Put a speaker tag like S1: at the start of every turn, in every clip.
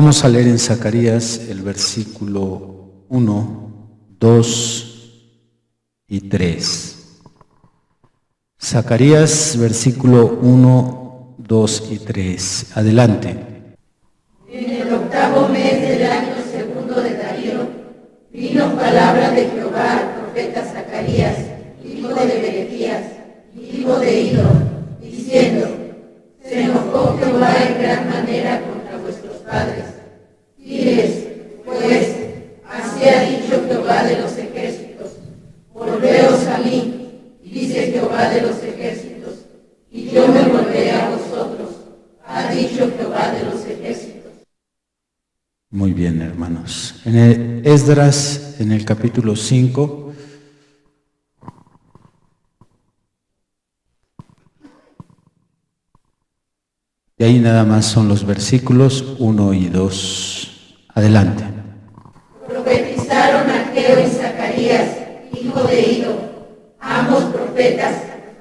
S1: Vamos a leer en Zacarías el versículo 1, 2 y 3. Zacarías, versículo 1, 2 y 3. Adelante.
S2: En el 8º mes del año segundo de Darío, vino palabra de Jehová al profeta Zacarías, hijo de Berequías, hijo de Ido, diciendo: Se enojó Jehová en gran manera contra vuestros padres. Diles, pues, así ha dicho Jehová de los ejércitos: Volveos a mí, dice Jehová de los ejércitos, y yo me volveré a vosotros, ha dicho Jehová de los ejércitos.
S1: Muy bien, hermanos. En el Esdras, en el capítulo 5, de ahí nada más son los versículos 1 y 2. Adelante.
S2: Profetizaron Ageo y Zacarías, hijo de Ido, ambos profetas,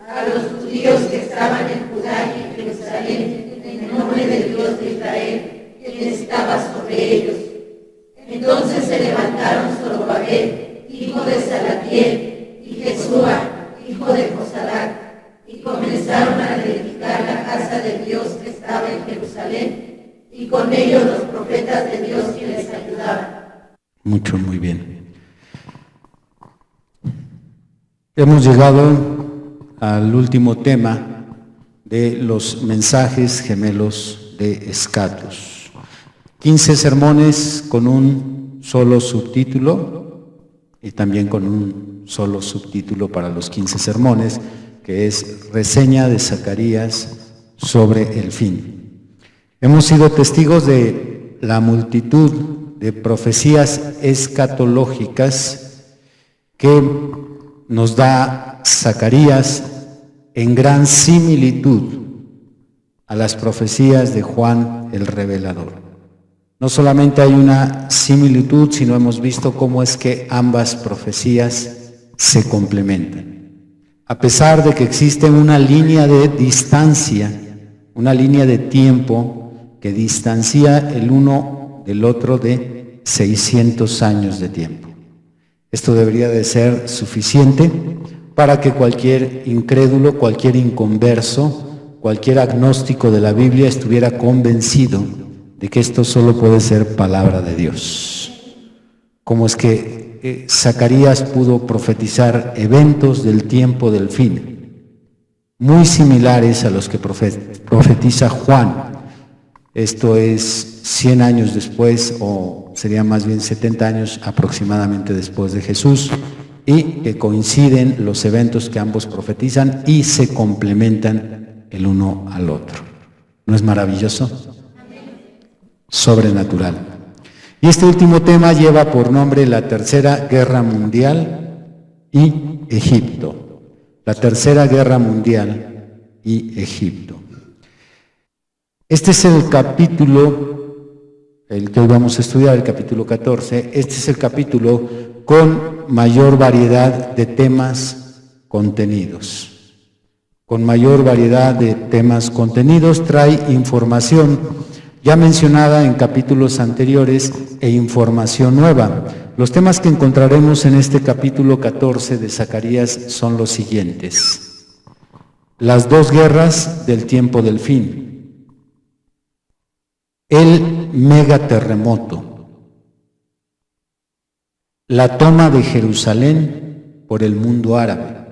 S2: a los judíos que estaban en Judá y en Jerusalén, en el nombre del Dios de Israel, que estaba sobre ellos. Entonces se levantaron Zorobabel, hijo de Salatiel, y Jesúa, hijo de Josadac, y comenzaron a edificar la casa de Dios que estaba en Jerusalén, y con ellos los profetas de Dios que les ayudaban.
S1: Muy bien. Hemos llegado al último tema de los mensajes gemelos de Escatos. 15 sermones con un solo subtítulo y también con un solo subtítulo para los 15 sermones, que es Reseña de Zacarías sobre el fin. Hemos sido testigos de la multitud de profecías escatológicas que nos da Zacarías en gran similitud a las profecías de Juan el Revelador. No solamente hay una similitud, sino hemos visto cómo es que ambas profecías se complementan. A pesar de que existe una línea de distancia, una línea de tiempo que distancia el uno del otro de 600 años de tiempo. Esto debería de ser suficiente para que cualquier incrédulo, cualquier inconverso, cualquier agnóstico de la Biblia estuviera convencido de que esto solo puede ser palabra de Dios. Como es que Zacarías pudo profetizar eventos del tiempo del fin, muy similares a los que profetiza Juan. Esto es 100 años después, o sería más bien 70 años aproximadamente después de Jesús, y que coinciden los eventos que ambos profetizan y se complementan el uno al otro. ¿No es maravilloso? Sobrenatural. Y este último tema lleva por nombre la Tercera Guerra Mundial y Egipto. La Tercera Guerra Mundial y Egipto. Este es el capítulo, el que hoy vamos a estudiar, el capítulo 14. Este es el capítulo con mayor variedad de temas contenidos. Con mayor variedad de temas contenidos, trae información ya mencionada en capítulos anteriores e información nueva. Los temas que encontraremos en este capítulo 14 de Zacarías son los siguientes: las dos guerras del tiempo del fin, el megaterremoto, la toma de Jerusalén por el mundo árabe,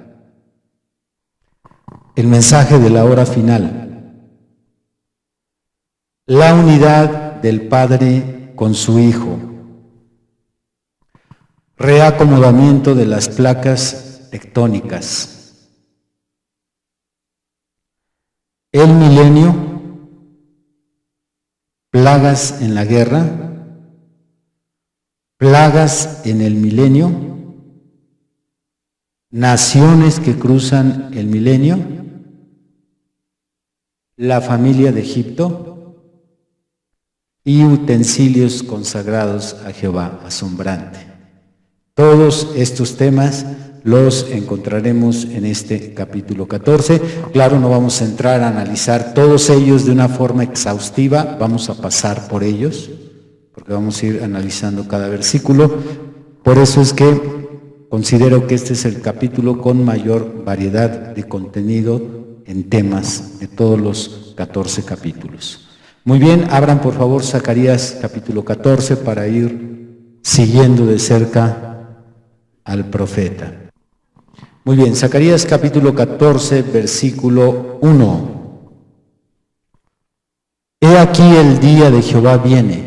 S1: el mensaje de la hora final, la unidad del Padre con su Hijo, reacomodamiento de las placas tectónicas, el milenio, plagas en la guerra, plagas en el milenio, naciones que cruzan el milenio, la familia de Egipto y utensilios consagrados a Jehová, asombrante. Todos estos temas los encontraremos en este capítulo 14. Claro, no vamos a entrar a analizar todos ellos de una forma exhaustiva, vamos a pasar por ellos, porque vamos a ir analizando cada versículo. Por eso es que considero que este es el capítulo con mayor variedad de contenido en temas de todos los 14 capítulos. Muy bien, abran por favor Zacarías capítulo 14 para ir siguiendo de cerca al profeta. Muy bien, Zacarías capítulo 14, versículo 1. He aquí el día de Jehová viene,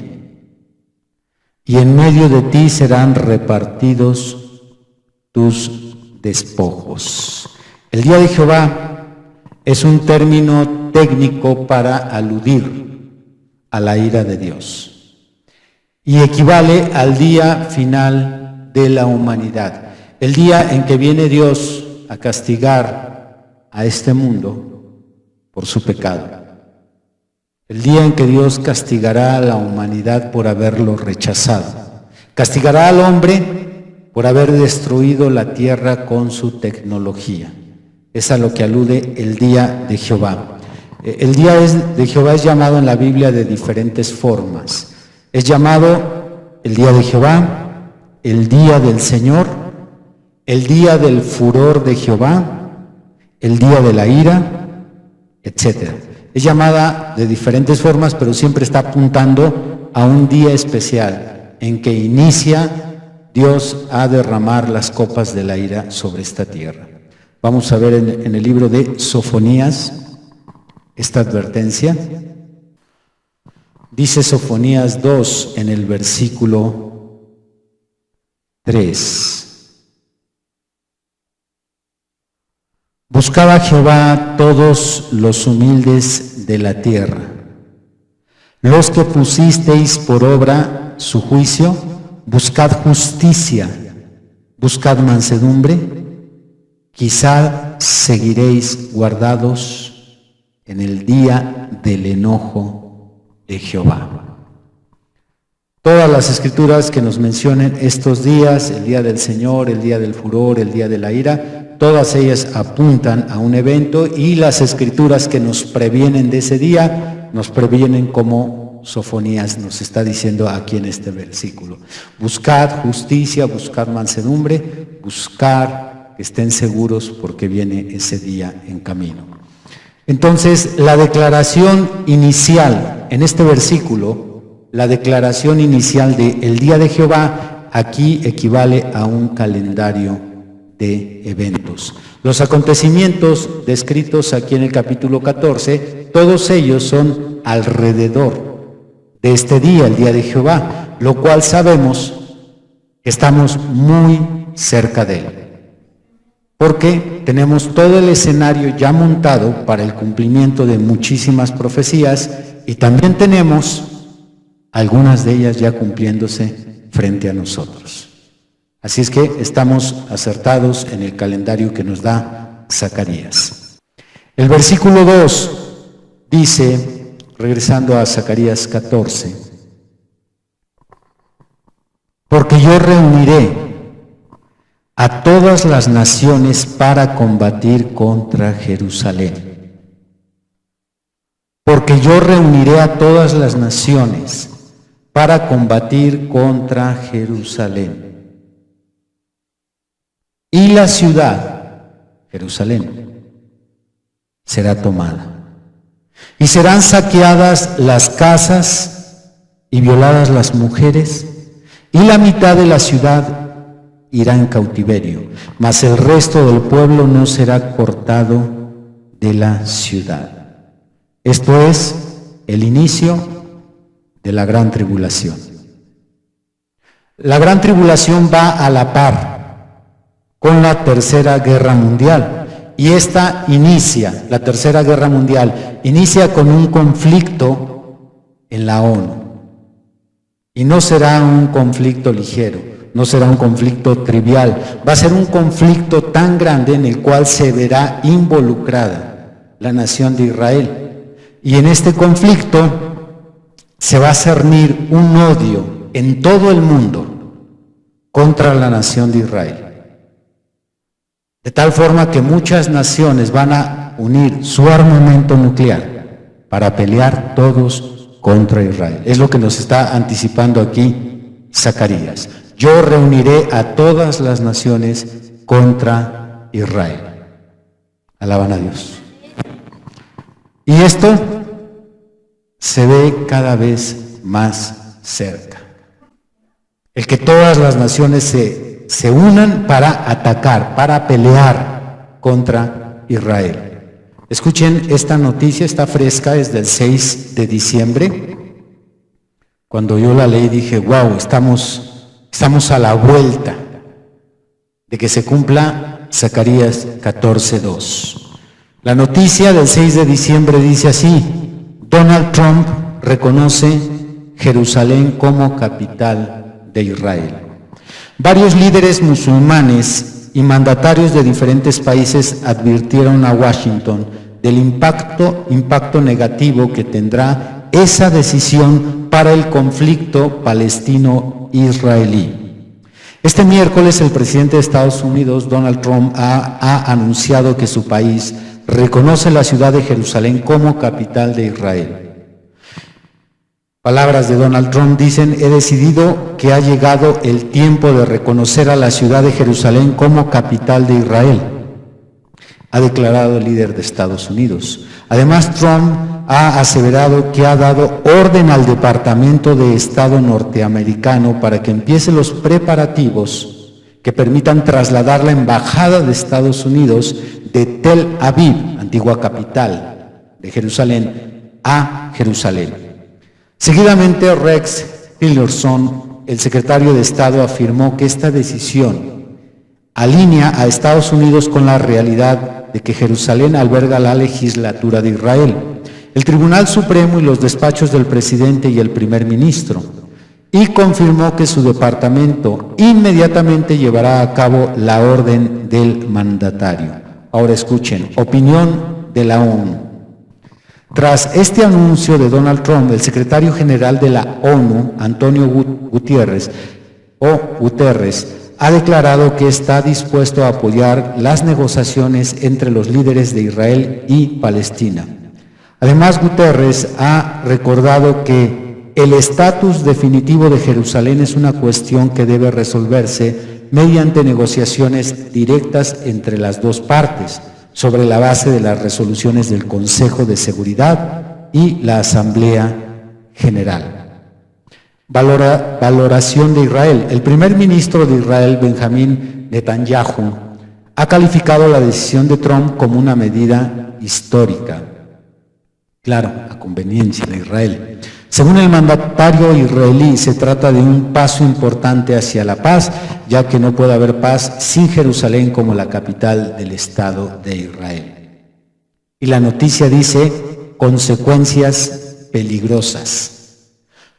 S1: y en medio de ti serán repartidos tus despojos. El día de Jehová es un término técnico para aludir a la ira de Dios y equivale al día final de la humanidad, el día en que viene Dios a castigar a este mundo por su pecado. El día en que Dios castigará a la humanidad por haberlo rechazado. Castigará al hombre por haber destruido la tierra con su tecnología. Es a lo que alude el día de Jehová. El día de Jehová es llamado en la Biblia de diferentes formas. Es llamado el día de Jehová, el día del Señor, el día del furor de Jehová, el día de la ira, etc. Es llamada de diferentes formas, pero siempre está apuntando a un día especial en que inicia Dios a derramar las copas de la ira sobre esta tierra. Vamos a ver en el libro de Sofonías esta advertencia. Dice Sofonías 2 en el versículo 3. Buscad a Jehová todos los humildes de la tierra, los que pusisteis por obra su juicio, buscad justicia, buscad mansedumbre, quizá seguiréis guardados en el día del enojo de Jehová. Todas las escrituras que nos mencionen estos días, el día del Señor, el día del furor, el día de la ira, todas ellas apuntan a un evento, y las escrituras que nos previenen de ese día, nos previenen como Sofonías nos está diciendo aquí en este versículo. Buscad justicia, buscad mansedumbre, buscar que estén seguros porque viene ese día en camino. Entonces, la declaración inicial en este versículo, la declaración inicial de el día de Jehová, aquí equivale a un calendario de eventos. Los acontecimientos descritos aquí en el capítulo 14, todos ellos son alrededor de este día, el día de Jehová, lo cual sabemos que estamos muy cerca de él, porque tenemos todo el escenario ya montado para el cumplimiento de muchísimas profecías, y también tenemos algunas de ellas ya cumpliéndose frente a nosotros. Así es que estamos acertados en el calendario que nos da Zacarías. El versículo 2 dice, regresando a Zacarías 14, porque yo reuniré a todas las naciones para combatir contra Jerusalén. Porque yo reuniré a todas las naciones para combatir contra Jerusalén. Y la ciudad, Jerusalén, será tomada. Y serán saqueadas las casas y violadas las mujeres, y la mitad de la ciudad irá en cautiverio, mas el resto del pueblo no será cortado de la ciudad. Esto es el inicio de la gran tribulación. La gran tribulación va a la par con la Tercera Guerra Mundial. Y esta inicia, la Tercera Guerra Mundial, inicia con un conflicto en la ONU. Y no será un conflicto ligero, no será un conflicto trivial, va a ser un conflicto tan grande en el cual se verá involucrada la nación de Israel. Y en este conflicto se va a cernir un odio en todo el mundo contra la nación de Israel. De tal forma que muchas naciones van a unir su armamento nuclear para pelear todos contra Israel. Es lo que nos está anticipando aquí Zacarías. Yo reuniré a todas las naciones contra Israel. Alaban a Dios. Y esto se ve cada vez más cerca. El que todas las naciones se unan para atacar, para pelear contra Israel. Escuchen esta noticia, está fresca, es del 6 de diciembre. Cuando yo la leí dije, wow, estamos a la vuelta de que se cumpla Zacarías 14:2. La noticia del 6 de diciembre dice así: Donald Trump reconoce Jerusalén como capital de Israel. Varios líderes musulmanes y mandatarios de diferentes países advirtieron a Washington del impacto negativo que tendrá esa decisión para el conflicto palestino-israelí. Este miércoles el presidente de Estados Unidos, Donald Trump, ha anunciado que su país reconoce la ciudad de Jerusalén como capital de Israel. Palabras de Donald Trump dicen: he decidido que ha llegado el tiempo de reconocer a la ciudad de Jerusalén como capital de Israel, ha declarado el líder de Estados Unidos. Además, Trump ha aseverado que ha dado orden al Departamento de Estado norteamericano para que empiece los preparativos que permitan trasladar la embajada de Estados Unidos de Tel Aviv, antigua capital de Jerusalén, a Jerusalén. Seguidamente, Rex Tillerson, el secretario de Estado, afirmó que esta decisión alinea a Estados Unidos con la realidad de que Jerusalén alberga la legislatura de Israel, el Tribunal Supremo y los despachos del presidente y el primer ministro, y confirmó que su departamento inmediatamente llevará a cabo la orden del mandatario. Ahora escuchen, opinión de la ONU. Tras este anuncio de Donald Trump, el secretario general de la ONU, Antonio Guterres, ha declarado que está dispuesto a apoyar las negociaciones entre los líderes de Israel y Palestina. Además, Guterres ha recordado que el estatus definitivo de Jerusalén es una cuestión que debe resolverse mediante negociaciones directas entre las dos partes, sobre la base de las resoluciones del Consejo de Seguridad y la Asamblea General. Valoración de Israel. El primer ministro de Israel, Benjamín Netanyahu, ha calificado la decisión de Trump como una medida histórica. Claro, a conveniencia de Israel. Según el mandatario israelí, se trata de un paso importante hacia la paz, ya que no puede haber paz sin Jerusalén como la capital del Estado de Israel. Y la noticia dice: consecuencias peligrosas.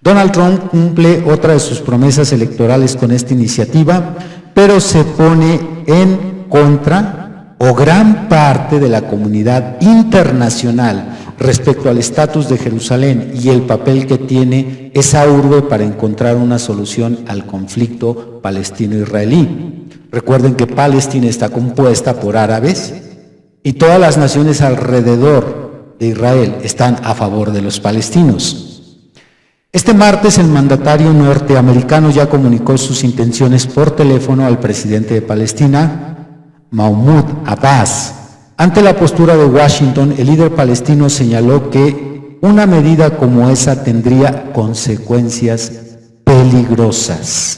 S1: Donald Trump cumple otra de sus promesas electorales con esta iniciativa, pero se pone en contra o gran parte de la comunidad internacional respecto al estatus de Jerusalén y el papel que tiene esa urbe para encontrar una solución al conflicto palestino-israelí. Recuerden que Palestina está compuesta por árabes y todas las naciones alrededor de Israel están a favor de los palestinos. Este martes el mandatario norteamericano ya comunicó sus intenciones por teléfono al presidente de Palestina, Mahmoud Abbas. Ante la postura de Washington, el líder palestino señaló que una medida como esa tendría consecuencias peligrosas.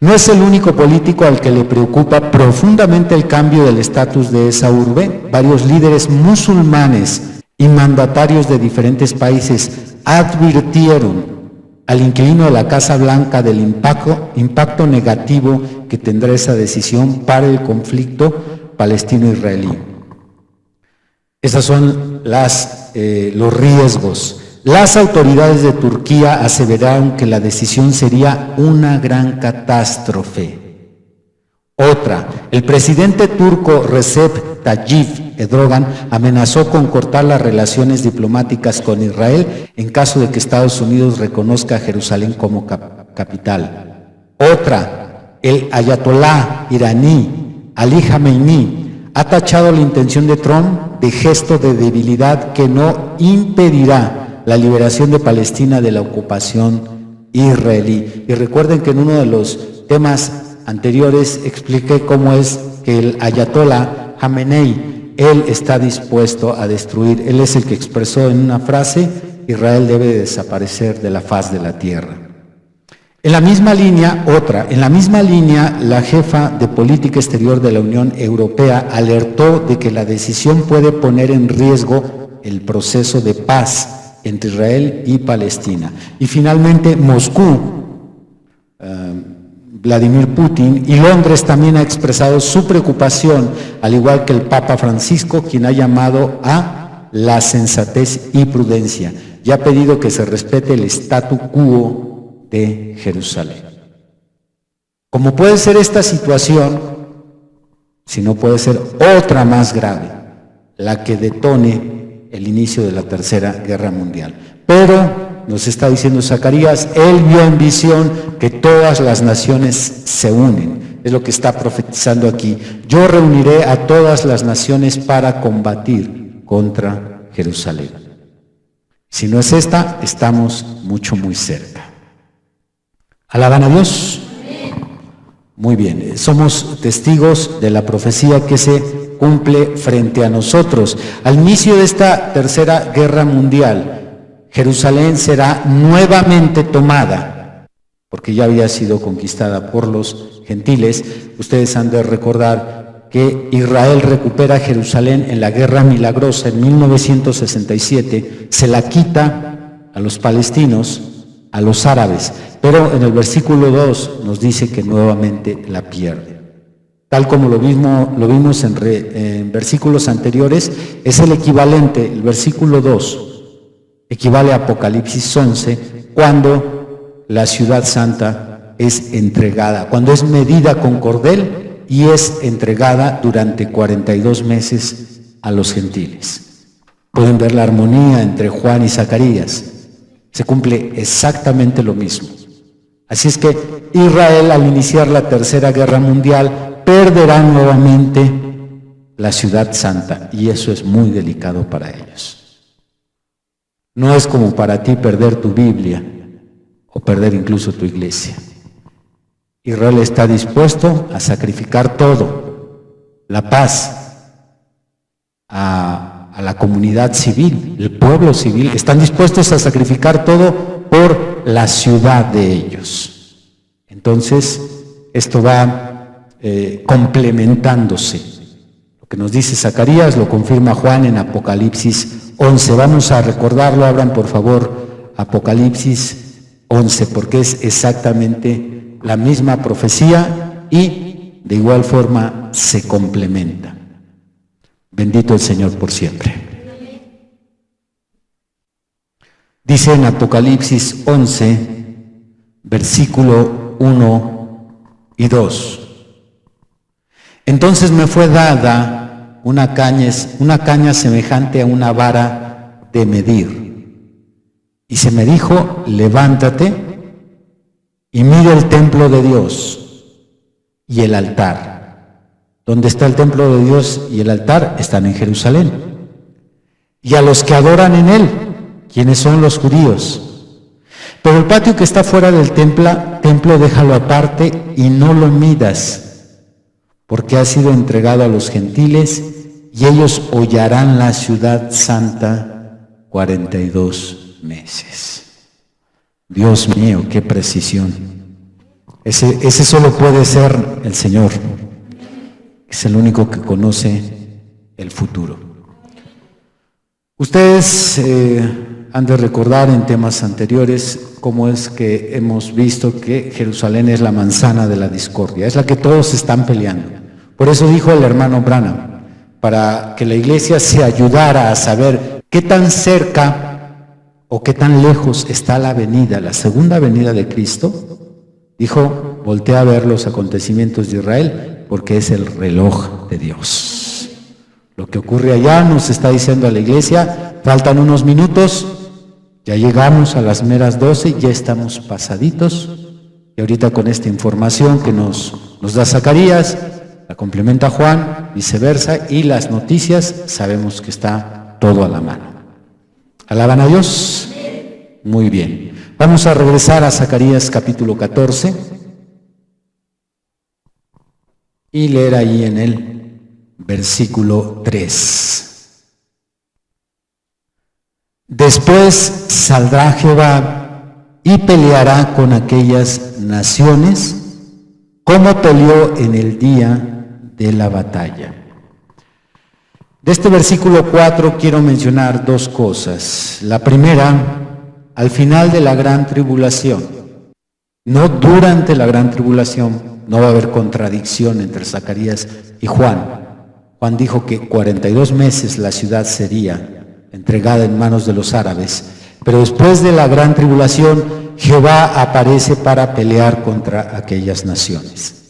S1: No es el único político al que le preocupa profundamente el cambio del estatus de esa urbe. Varios líderes musulmanes y mandatarios de diferentes países advirtieron al inquilino de la Casa Blanca del impacto negativo que tendrá esa decisión para el conflicto palestino-israelí. Estos son los riesgos. Las autoridades de Turquía aseveraron que la decisión sería una gran catástrofe. Otra, el presidente turco Recep Tayyip Erdogan amenazó con cortar las relaciones diplomáticas con Israel en caso de que Estados Unidos reconozca a Jerusalén como capital. Otra, el ayatolá iraní Ali Khamenei ha tachado la intención de Trump de gesto de debilidad que no impedirá la liberación de Palestina de la ocupación israelí. Y recuerden que en uno de los temas anteriores expliqué cómo es que el ayatolá Jamenei, él está dispuesto a destruir, él es el que expresó en una frase: Israel debe desaparecer de la faz de la tierra. En la misma línea, la jefa de política exterior de la Unión Europea alertó de que la decisión puede poner en riesgo el proceso de paz entre Israel y Palestina. Y finalmente, Moscú, Vladimir Putin, y Londres también ha expresado su preocupación, al igual que el Papa Francisco, quien ha llamado a la sensatez y prudencia, y ha pedido que se respete el statu quo de Jerusalén. ¿Cómo puede ser esta situación? Si no puede ser otra más grave, la que detone el inicio de la Tercera Guerra Mundial. Pero nos está diciendo Zacarías, él vio en visión que todas las naciones se unen. Es lo que está profetizando aquí. Yo reuniré a todas las naciones para combatir contra Jerusalén. Si no es esta, estamos muy cerca. ¿Alaban a Dios? Muy bien, somos testigos de la profecía que se cumple frente a nosotros. Al inicio de esta Tercera Guerra Mundial, Jerusalén será nuevamente tomada, porque ya había sido conquistada por los gentiles. Ustedes han de recordar que Israel recupera Jerusalén en la Guerra Milagrosa en 1967, se la quita a los palestinos, a los árabes, pero en el versículo 2 nos dice que nuevamente la pierde. Tal como lo vimos en versículos anteriores, es el equivalente, el versículo 2 equivale a Apocalipsis 11, cuando la ciudad santa es entregada, cuando es medida con cordel y es entregada durante 42 meses a los gentiles. Pueden ver la armonía entre Juan y Zacarías. Se cumple exactamente lo mismo. Así es que Israel, al iniciar la Tercera Guerra Mundial, perderá nuevamente la ciudad santa, y eso es muy delicado para ellos. No es como para ti perder tu Biblia o perder incluso tu iglesia. Israel está dispuesto a sacrificar todo, la paz, a la comunidad civil, el pueblo civil, están dispuestos a sacrificar todo por la ciudad de ellos. Entonces, esto va complementándose. Lo que nos dice Zacarías lo confirma Juan en Apocalipsis 11. Vamos a recordarlo, abran por favor Apocalipsis 11, porque es exactamente la misma profecía y de igual forma se complementa. Bendito el Señor por siempre. Dice en Apocalipsis 11, versículo 1 y 2. Entonces me fue dada una caña semejante a una vara de medir. Y se me dijo, levántate y mira el templo de Dios y el altar. ¿Dónde está el templo de Dios y el altar? Están en Jerusalén. Y a los que adoran en él, ¿quiénes son los judíos? Pero el patio que está fuera del templo déjalo aparte y no lo midas, porque ha sido entregado a los gentiles y ellos hollarán la ciudad santa 42 meses. Dios mío, qué precisión. Ese solo puede ser el Señor. Es el único que conoce el futuro. Ustedes han de recordar en temas anteriores cómo es que hemos visto que Jerusalén es la manzana de la discordia, es la que todos están peleando. Por eso dijo el hermano Branham, para que la iglesia se ayudara a saber qué tan cerca o qué tan lejos está la venida, la segunda venida de Cristo, dijo, voltea a ver los acontecimientos de Israel, porque es el reloj de Dios. Lo que ocurre allá nos está diciendo a la iglesia, faltan unos minutos, ya llegamos a las meras 12, ya estamos pasaditos, y ahorita con esta información que nos da Zacarías, la complementa Juan, viceversa, y las noticias, sabemos que está todo a la mano. ¿Alaban a Dios? Muy bien. Vamos a regresar a Zacarías capítulo 14 y leer ahí en el versículo 3. Después saldrá Jehová y peleará con aquellas naciones como peleó en el día de la batalla. De este versículo 4 quiero mencionar dos cosas. La primera, al final de la gran tribulación, no durante la gran tribulación, no va a haber contradicción entre Zacarías y Juan. Juan dijo que 42 meses la ciudad sería entregada en manos de los árabes, pero después de la gran tribulación, Jehová aparece para pelear contra aquellas naciones.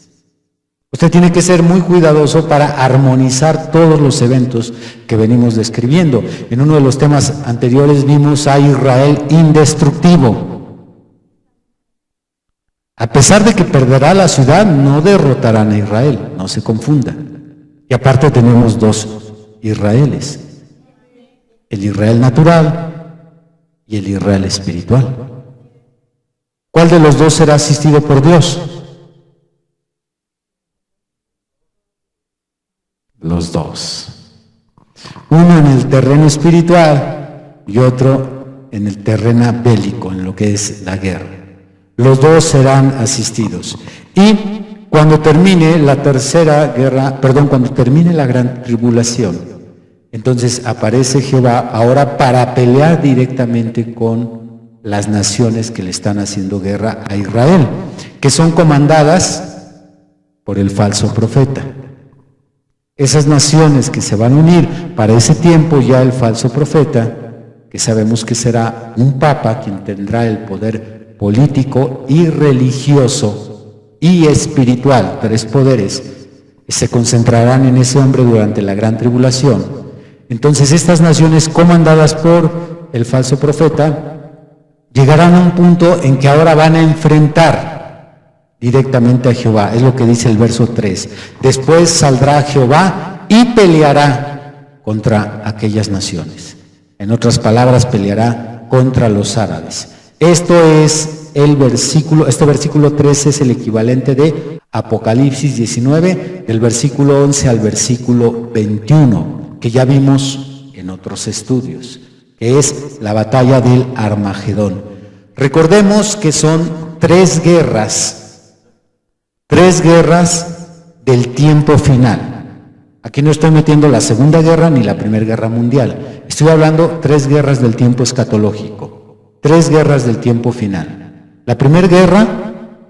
S1: Usted tiene que ser muy cuidadoso para armonizar todos los eventos que venimos describiendo. En uno de los temas anteriores vimos a Israel indestructivo. A pesar de que perderá la ciudad, no derrotarán a Israel, no se confunda. Y aparte tenemos dos Israeles, el Israel natural y el Israel espiritual. ¿Cuál de los dos será asistido por Dios? Los dos. Uno en el terreno espiritual y otro en el terreno bélico, en lo que es la guerra. Los dos serán asistidos. Y cuando termine la cuando termine la gran tribulación, entonces aparece Jehová ahora para pelear directamente con las naciones que le están haciendo guerra a Israel, que son comandadas por el falso profeta. Esas naciones que se van a unir para ese tiempo, ya el falso profeta, que sabemos que será un papa quien tendrá el poder político y religioso y espiritual, 3 poderes, se concentrarán en ese hombre durante la gran tribulación. Entonces estas naciones comandadas por el falso profeta llegarán a un punto en que ahora van a enfrentar directamente a Jehová. Es lo que dice el verso 3. Después saldrá Jehová y peleará contra aquellas naciones. En otras palabras, peleará contra los árabes. Esto es el versículo, este versículo 13 es el equivalente de Apocalipsis 19, del versículo 11 al versículo 21, que ya vimos en otros estudios, que es la batalla del Armagedón. Recordemos que son 3 guerras del tiempo final. Aquí no estoy metiendo la Segunda Guerra ni la Primera Guerra Mundial. Estoy hablando 3 guerras del tiempo escatológico, 3 guerras del tiempo final. La Primera Guerra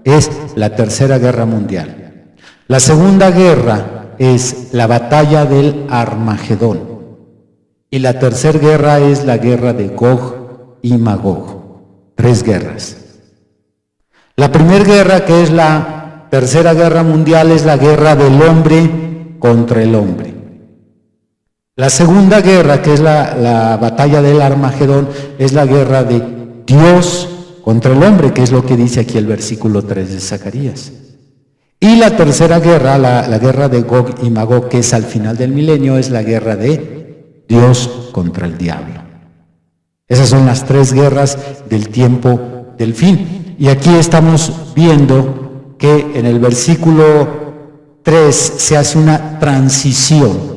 S1: es la Tercera Guerra Mundial. La Segunda Guerra es la batalla del Armagedón. Y la Tercera Guerra es la guerra de Gog y Magog. 3 guerras. La Primera Guerra, que es la Tercera Guerra Mundial, es la guerra del hombre contra el hombre. La Segunda Guerra, que es la batalla del Armagedón, es la guerra de Dios contra el hombre, que es lo que dice aquí el versículo 3 de Zacarías. Y la Tercera Guerra, la guerra de Gog y Magog, que es al final del milenio, es la guerra de Dios contra el diablo. Esas son las 3 guerras del tiempo del fin. Y aquí estamos viendo que en el versículo 3 se hace una transición.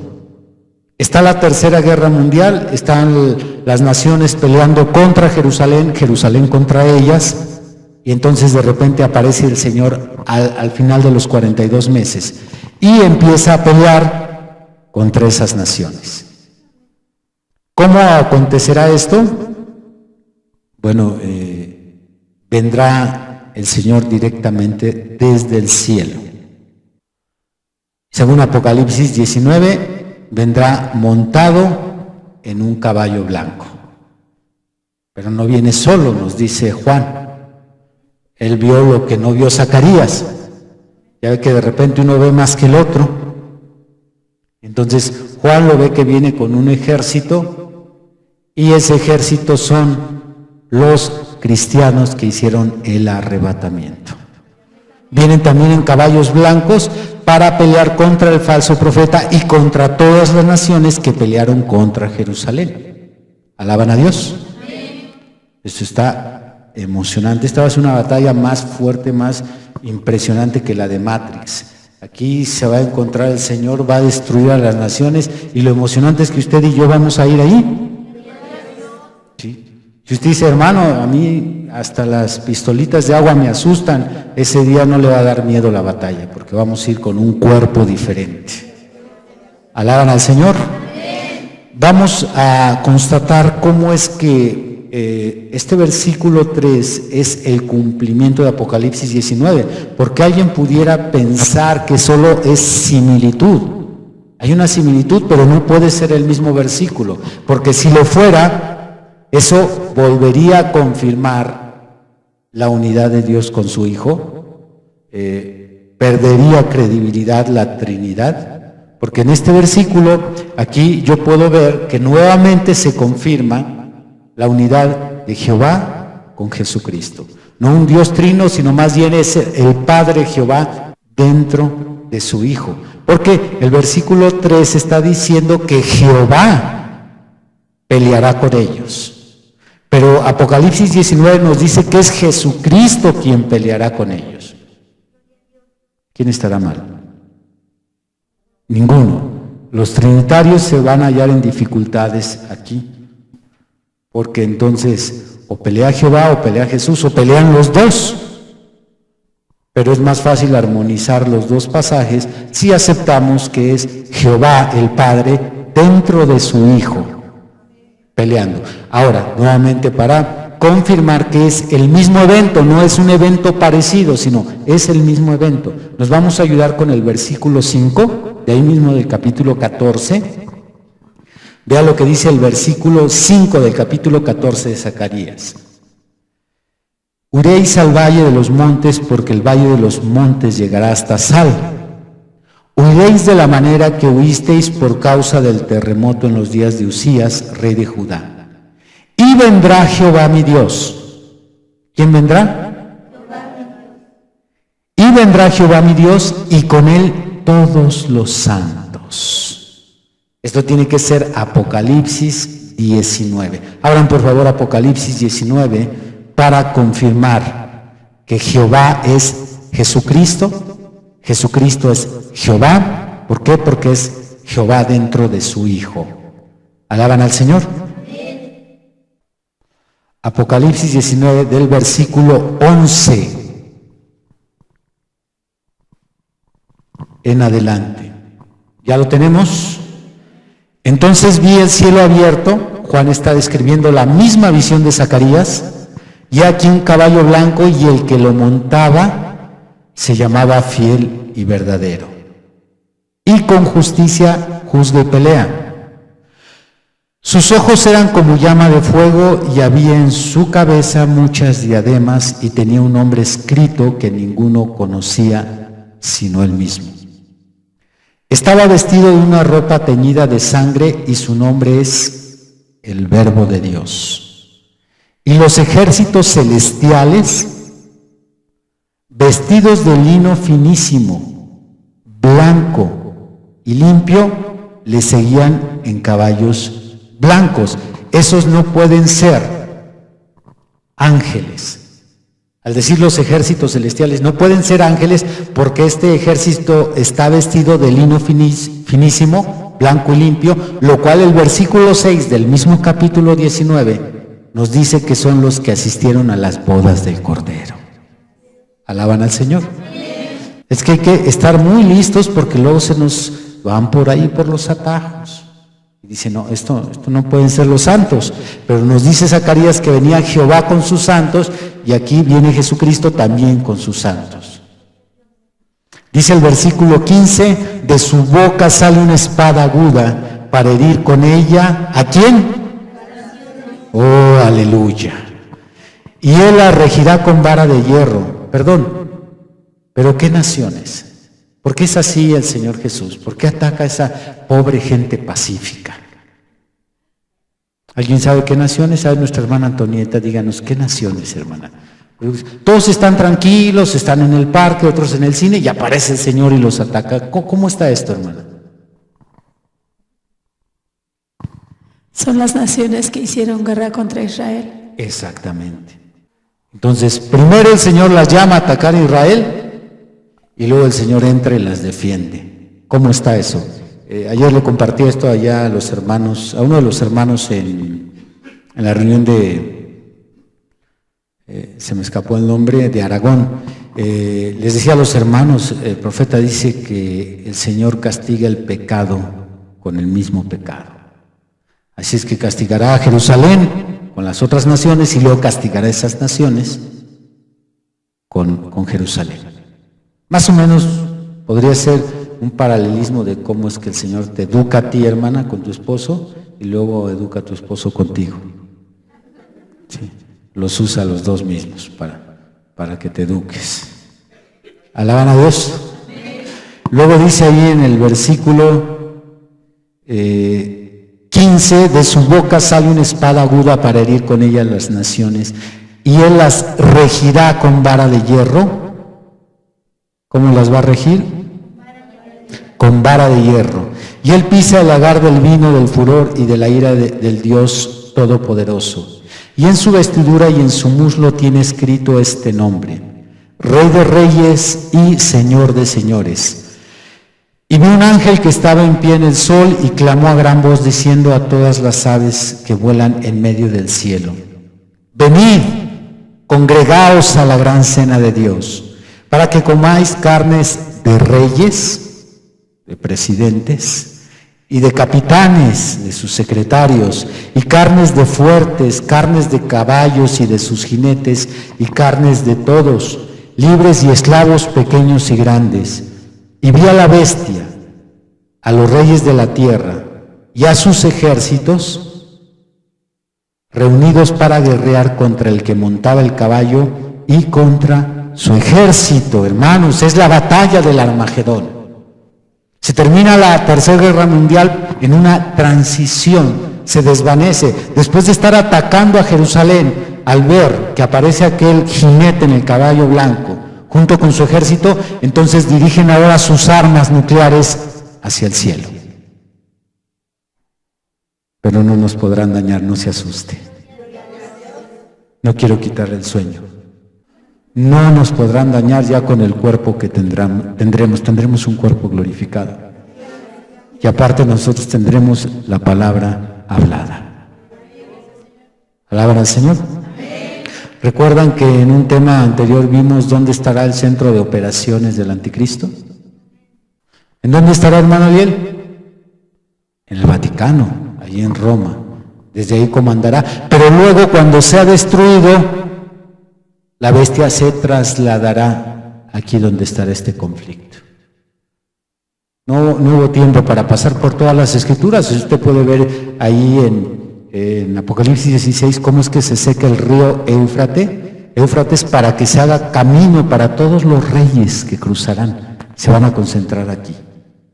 S1: Está la Tercera Guerra Mundial, están las naciones peleando contra Jerusalén, Jerusalén contra ellas, y entonces de repente aparece el Señor al final de los 42 meses y empieza a pelear contra esas naciones. ¿Cómo acontecerá esto? Bueno, vendrá el Señor directamente desde el cielo. Según Apocalipsis 19, vendrá montado en un caballo blanco. Pero no viene solo, nos dice Juan. Él vio lo que no vio Zacarías. Ya ve que de repente uno ve más que el otro. Entonces Juan lo ve que viene con un ejército, y ese ejército son los cristianos que hicieron el arrebatamiento. Vienen también en caballos blancos para pelear contra el falso profeta y contra todas las naciones que pelearon contra Jerusalén. ¿Alaban a Dios? Esto está emocionante. Esta va a ser una batalla más fuerte, más impresionante que la de Matrix. Aquí se va a encontrar el Señor, va a destruir a las naciones, y lo emocionante es que usted y yo vamos a ir ahí. ¿Sí? Si usted dice, hermano, a mí hasta las pistolitas de agua me asustan, ese día no le va a dar miedo la batalla, porque vamos a ir con un cuerpo diferente. ¿Alaban al Señor? Vamos a constatar cómo es que este versículo 3 es el cumplimiento de Apocalipsis 19, porque alguien pudiera pensar que solo es similitud. Hay una similitud, pero no puede ser el mismo versículo, porque si lo fuera, eso volvería a confirmar la unidad de Dios con su Hijo, perdería credibilidad la Trinidad, porque en este versículo, aquí yo puedo ver que nuevamente se confirma la unidad de Jehová con Jesucristo. No un Dios trino, sino más bien es el Padre Jehová dentro de su Hijo. Porque el versículo 3 está diciendo que Jehová peleará con ellos. Pero Apocalipsis 19 nos dice que es Jesucristo quien peleará con ellos. ¿Quién estará mal? Ninguno. Los trinitarios se van a hallar en dificultades aquí. Porque entonces o pelea Jehová o pelea Jesús o pelean los dos. Pero es más fácil armonizar los dos pasajes si aceptamos que es Jehová el Padre dentro de su Hijo peleando. Ahora, nuevamente para confirmar que es el mismo evento, no es un evento parecido, sino es el mismo evento. Nos vamos a ayudar con el versículo 5, de ahí mismo del capítulo 14. Vea lo que dice el versículo 5 del capítulo 14 de Zacarías. Huiréis al valle de los montes, porque el valle de los montes llegará hasta Sal. Huiréis de la manera que huisteis por causa del terremoto en los días de Usías, rey de Judá. Y vendrá Jehová mi Dios. ¿Quién vendrá? Y vendrá Jehová mi Dios, y con él todos los santos. Esto tiene que ser Apocalipsis 19. Abran por favor Apocalipsis 19 para confirmar que Jehová es Jesucristo. Jesucristo es Jehová. ¿Por qué? Porque es Jehová dentro de su Hijo. ¿Alaban al Señor? Apocalipsis 19 del versículo 11 en adelante. ¿Ya lo tenemos? Entonces vi el cielo abierto. Juan está describiendo la misma visión de Zacarías. Y aquí un caballo blanco, y el que lo montaba se llamaba Fiel y Verdadero, y con justicia juzga y pelea. Sus ojos eran como llama de fuego, y había en su cabeza muchas diademas, y tenía un nombre escrito que ninguno conocía sino él mismo. Estaba vestido de una ropa teñida de sangre, y su nombre es el Verbo de Dios. Y los ejércitos celestiales, vestidos de lino finísimo, blanco y limpio, le seguían en caballos blancos. Esos no pueden ser ángeles. Al decir los ejércitos celestiales, no pueden ser ángeles, porque este ejército está vestido de lino finísimo, blanco y limpio, lo cual el versículo 6 del mismo capítulo 19 nos dice que son los que asistieron a las bodas del Cordero. ¿Alaban al Señor? Es que hay que estar muy listos, porque luego se nos van por ahí por los atajos. Y dice, no, esto no pueden ser los santos. Pero nos dice Zacarías que venía Jehová con sus santos, y aquí viene Jesucristo también con sus santos. Dice el versículo 15, de su boca sale una espada aguda para herir con ella, ¿a quién? Oh, aleluya. Y él la regirá con vara de hierro. Perdón, pero ¿qué naciones? ¿Por qué es así el Señor Jesús? ¿Por qué ataca a esa pobre gente pacífica? ¿Alguien sabe qué naciones? ¿Sabe nuestra hermana Antonieta? Díganos, ¿qué naciones, hermana? Todos están tranquilos, están en el parque, otros en el cine, y aparece el Señor y los ataca. ¿Cómo está esto, hermana?
S3: Son las naciones que hicieron guerra contra Israel.
S1: Exactamente. Entonces, primero el Señor las llama a atacar a Israel y luego el Señor entra y las defiende. ¿Cómo está eso? Ayer le compartí esto allá a los hermanos, a uno de los hermanos en la reunión se me escapó el nombre, de Aragón. Les decía a los hermanos, el profeta dice que el Señor castiga el pecado con el mismo pecado. Así es que castigará a Jerusalén con las otras naciones y luego castigará a esas naciones con Jerusalén. Más o menos podría ser un paralelismo de cómo es que el Señor te educa a ti, hermana, con tu esposo, y luego educa a tu esposo contigo. Sí, los usa los dos mismos para que te eduques. ¿Alaban a Dios? Luego dice ahí en el versículo 15, de su boca sale una espada aguda para herir con ella las naciones, y él las regirá con vara de hierro. ¿Cómo las va a regir? Con vara de hierro. Y él pisa el lagar del vino del furor y de la ira del Dios Todopoderoso. Y en su vestidura y en su muslo tiene escrito este nombre: Rey de Reyes y Señor de Señores. Y vi un ángel que estaba en pie en el sol y clamó a gran voz diciendo a todas las aves que vuelan en medio del cielo: venid, congregaos a la gran cena de Dios, para que comáis carnes de reyes, de presidentes, y de capitanes, de sus secretarios, y carnes de fuertes, carnes de caballos y de sus jinetes, y carnes de todos, libres y esclavos, pequeños y grandes. Y vi a la bestia, a los reyes de la tierra y a sus ejércitos reunidos para guerrear contra el que montaba el caballo y contra su ejército. Hermanos, es la batalla del Armagedón. Se termina la Tercera Guerra Mundial en una transición, se desvanece. Después de estar atacando a Jerusalén, al ver que aparece aquel jinete en el caballo blanco junto con su ejército, entonces dirigen ahora sus armas nucleares hacia el cielo. Pero no nos podrán dañar, no se asuste. No quiero quitarle el sueño. No nos podrán dañar ya con el cuerpo que tendremos un cuerpo glorificado. Y aparte nosotros tendremos la palabra hablada. ¿Alaban al Señor? ¿Recuerdan que en un tema anterior vimos dónde estará el centro de operaciones del anticristo? ¿En dónde estará, hermano Ariel? En el Vaticano, allí en Roma. Desde ahí comandará. Pero luego, cuando sea destruido, la bestia se trasladará aquí donde estará este conflicto. No hubo tiempo para pasar por todas las escrituras. Usted puede ver ahí en Apocalipsis 16 cómo es que se seca el río Éufrates para que se haga camino para todos los reyes que cruzarán. Se van a concentrar aquí,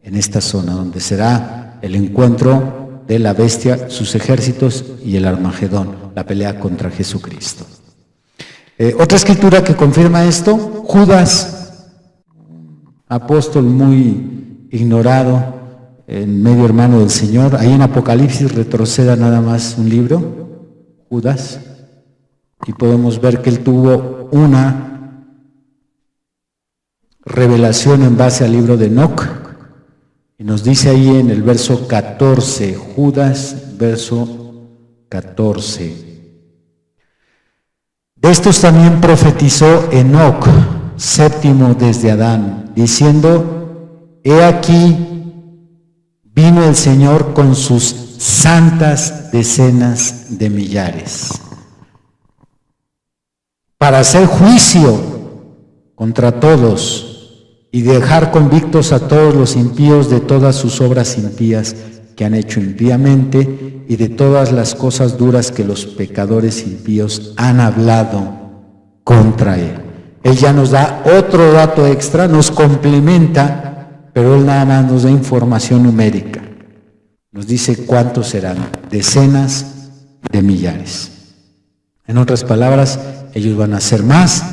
S1: en esta zona, donde será el encuentro de la bestia, sus ejércitos y el Armagedón, la pelea contra Jesucristo. Otra escritura que confirma esto: Judas, apóstol muy ignorado, en medio hermano del Señor. Ahí en Apocalipsis retroceda nada más un libro, Judas, y podemos ver que él tuvo una revelación en base al libro de Enoc, y nos dice ahí en el verso 14, Judas, verso 14. De estos también profetizó Enoc, séptimo desde Adán, diciendo: he aquí, vino el Señor con sus santas decenas de millares, para hacer juicio contra todos y dejar convictos a todos los impíos de todas sus obras impías que han hecho impíamente y de todas las cosas duras que los pecadores impíos han hablado contra él. Él ya nos da otro dato extra, nos complementa, pero él nada más nos da información numérica. Nos dice cuántos serán: decenas de millares. En otras palabras, ellos van a hacer más,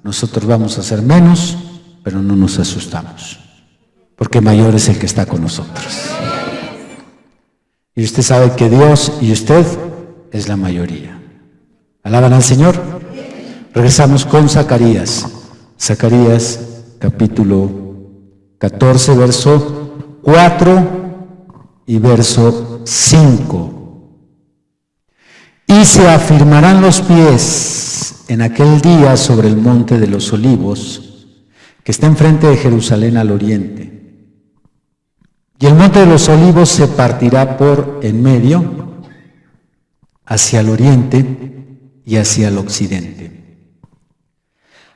S1: nosotros vamos a hacer menos, pero no nos asustamos, porque mayor es el que está con nosotros. Y usted sabe que Dios y usted es la mayoría. ¿Alaban al Señor? Regresamos con Zacarías. Zacarías capítulo 14, verso 4 y verso 5. Y se afirmarán los pies en aquel día sobre el monte de los olivos, que está enfrente de Jerusalén al oriente. Y el monte de los olivos se partirá por en medio hacia el oriente y hacia el occidente,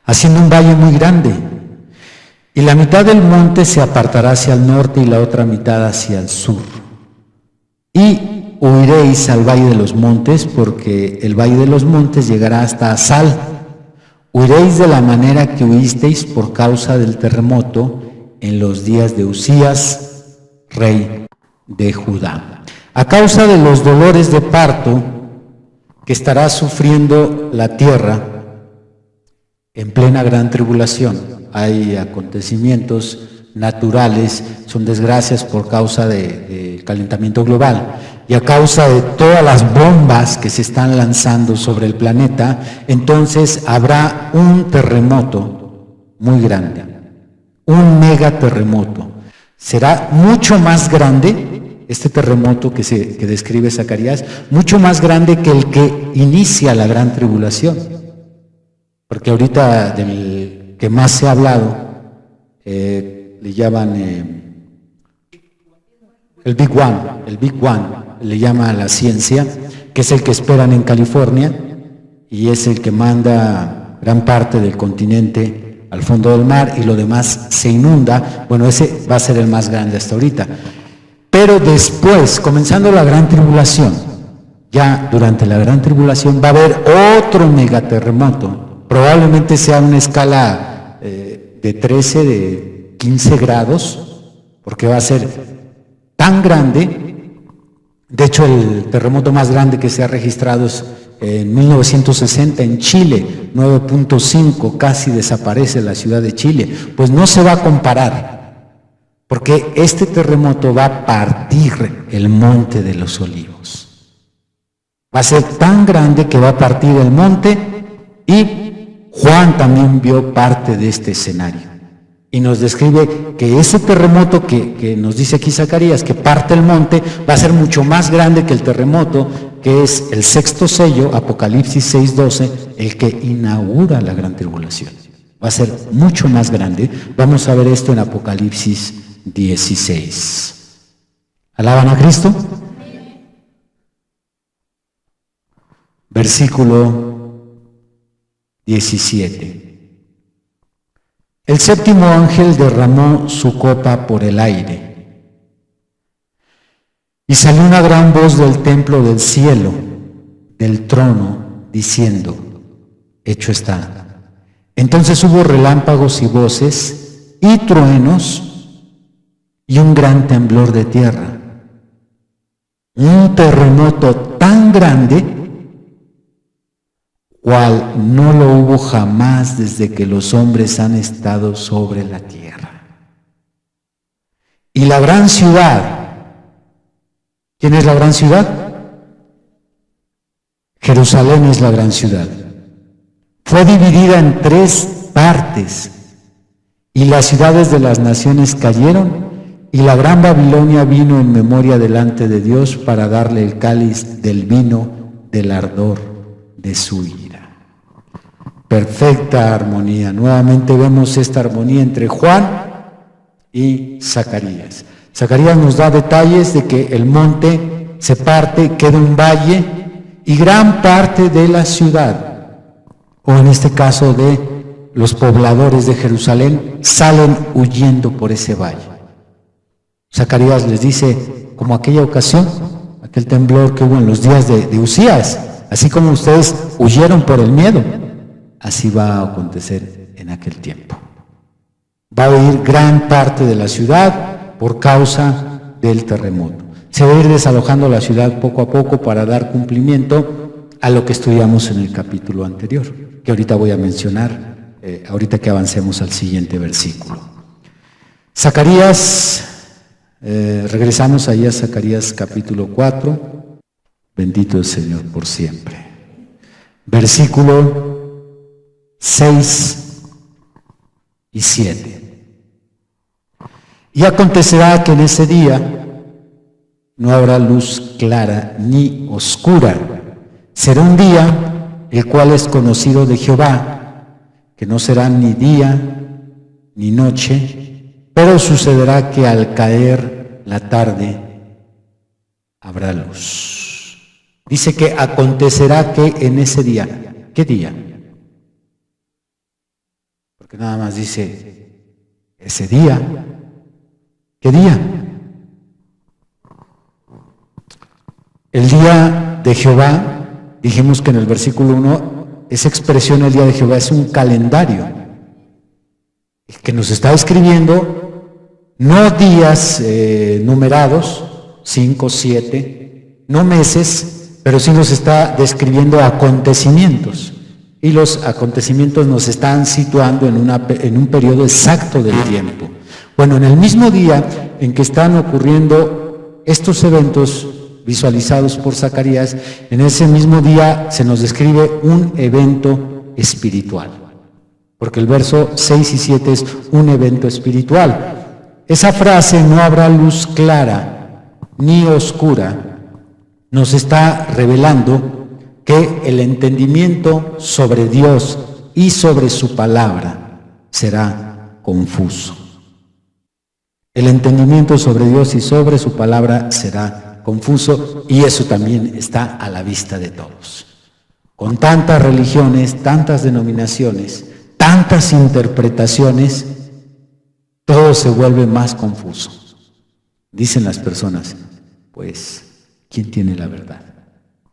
S1: haciendo un valle muy grande. Y la mitad del monte se apartará hacia el norte y la otra mitad hacia el sur. Y huiréis al valle de los montes, porque el valle de los montes llegará hasta Asal. Huiréis de la manera que huisteis por causa del terremoto en los días de Usías, rey de Judá. A causa de los dolores de parto que estará sufriendo la tierra en plena gran tribulación. Hay acontecimientos naturales, son desgracias por causa del calentamiento global y a causa de todas las bombas que se están lanzando sobre el planeta. Entonces habrá un terremoto muy grande, un megaterremoto. Será mucho más grande este terremoto que describe Zacarías, mucho más grande que el que inicia la gran tribulación. Porque ahorita del que más se ha hablado, le llaman el Big One, le llama a la ciencia, que es el que esperan en California y es el que manda gran parte del continente al fondo del mar y lo demás se inunda. Bueno, ese va a ser el más grande hasta ahorita. Pero después, comenzando la gran tribulación, ya durante la gran tribulación va a haber otro megaterremoto. Probablemente sea una escala de 13, de 15 grados, porque va a ser tan grande. De hecho, el terremoto más grande que se ha registrado es en 1960 en Chile, 9.5, casi desaparece la ciudad de Chile. Pues no se va a comparar, porque este terremoto va a partir el monte de los olivos. Va a ser tan grande que va a partir el monte, y Juan también vio parte de este escenario. Y nos describe que ese terremoto que nos dice aquí Zacarías, que parte el monte, va a ser mucho más grande que el terremoto, que es el sexto sello, Apocalipsis 6:12, el que inaugura la gran tribulación. Va a ser mucho más grande. Vamos a ver esto en Apocalipsis 16. ¿Alaban a Cristo? Versículo 17. El séptimo ángel derramó su copa por el aire, y salió una gran voz del templo del cielo, del trono, diciendo: hecho está. Entonces hubo relámpagos y voces y truenos y un gran temblor de tierra, un terremoto tan grande cual no lo hubo jamás desde que los hombres han estado sobre la tierra. Y la gran ciudad, ¿quién es la gran ciudad? Jerusalén es la gran ciudad. Fue dividida en 3 partes, y las ciudades de las naciones cayeron, y la gran Babilonia vino en memoria delante de Dios para darle el cáliz del vino del ardor de su ira. Perfecta armonía. Nuevamente vemos esta armonía entre Juan y Zacarías. Zacarías nos da detalles de que el monte se parte, queda un valle, y gran parte de la ciudad, o en este caso de los pobladores de Jerusalén, salen huyendo por ese valle. Zacarías les dice, como aquella ocasión, aquel temblor que hubo en los días de Usías, así como ustedes huyeron por el miedo, así va a acontecer en aquel tiempo. Va a huir gran parte de la ciudad por causa del terremoto. Se va a ir desalojando la ciudad poco a poco para dar cumplimiento a lo que estudiamos en el capítulo anterior, que ahorita voy a mencionar, ahorita que avancemos al siguiente versículo. Zacarías, regresamos ahí a Zacarías capítulo 4, bendito el Señor por siempre. versículo 6 y 7. Y acontecerá que en ese día no habrá luz clara ni oscura. Será un día el cual es conocido de Jehová, que no será ni día ni noche, pero sucederá que al caer la tarde habrá luz. Dice que acontecerá que en ese día. ¿Qué día? Porque nada más dice ese día. ¿Qué día? El día de Jehová, dijimos que en el versículo 1, esa expresión el día de Jehová es un calendario que nos está escribiendo no días numerados, 5, 7, no meses, pero sí nos está describiendo acontecimientos. Y los acontecimientos nos están situando en un periodo exacto del tiempo. Bueno, en el mismo día en que están ocurriendo estos eventos visualizados por Zacarías, en ese mismo día se nos describe un evento espiritual, porque el verso 6 y 7 es un evento espiritual. Esa frase, no habrá luz clara ni oscura, nos está revelando que el entendimiento sobre Dios y sobre su palabra será confuso. El entendimiento sobre Dios y sobre su palabra será confuso, y eso también está a la vista de todos. Con tantas religiones, tantas denominaciones, tantas interpretaciones, todo se vuelve más confuso. Dicen las personas, pues, ¿quién tiene la verdad?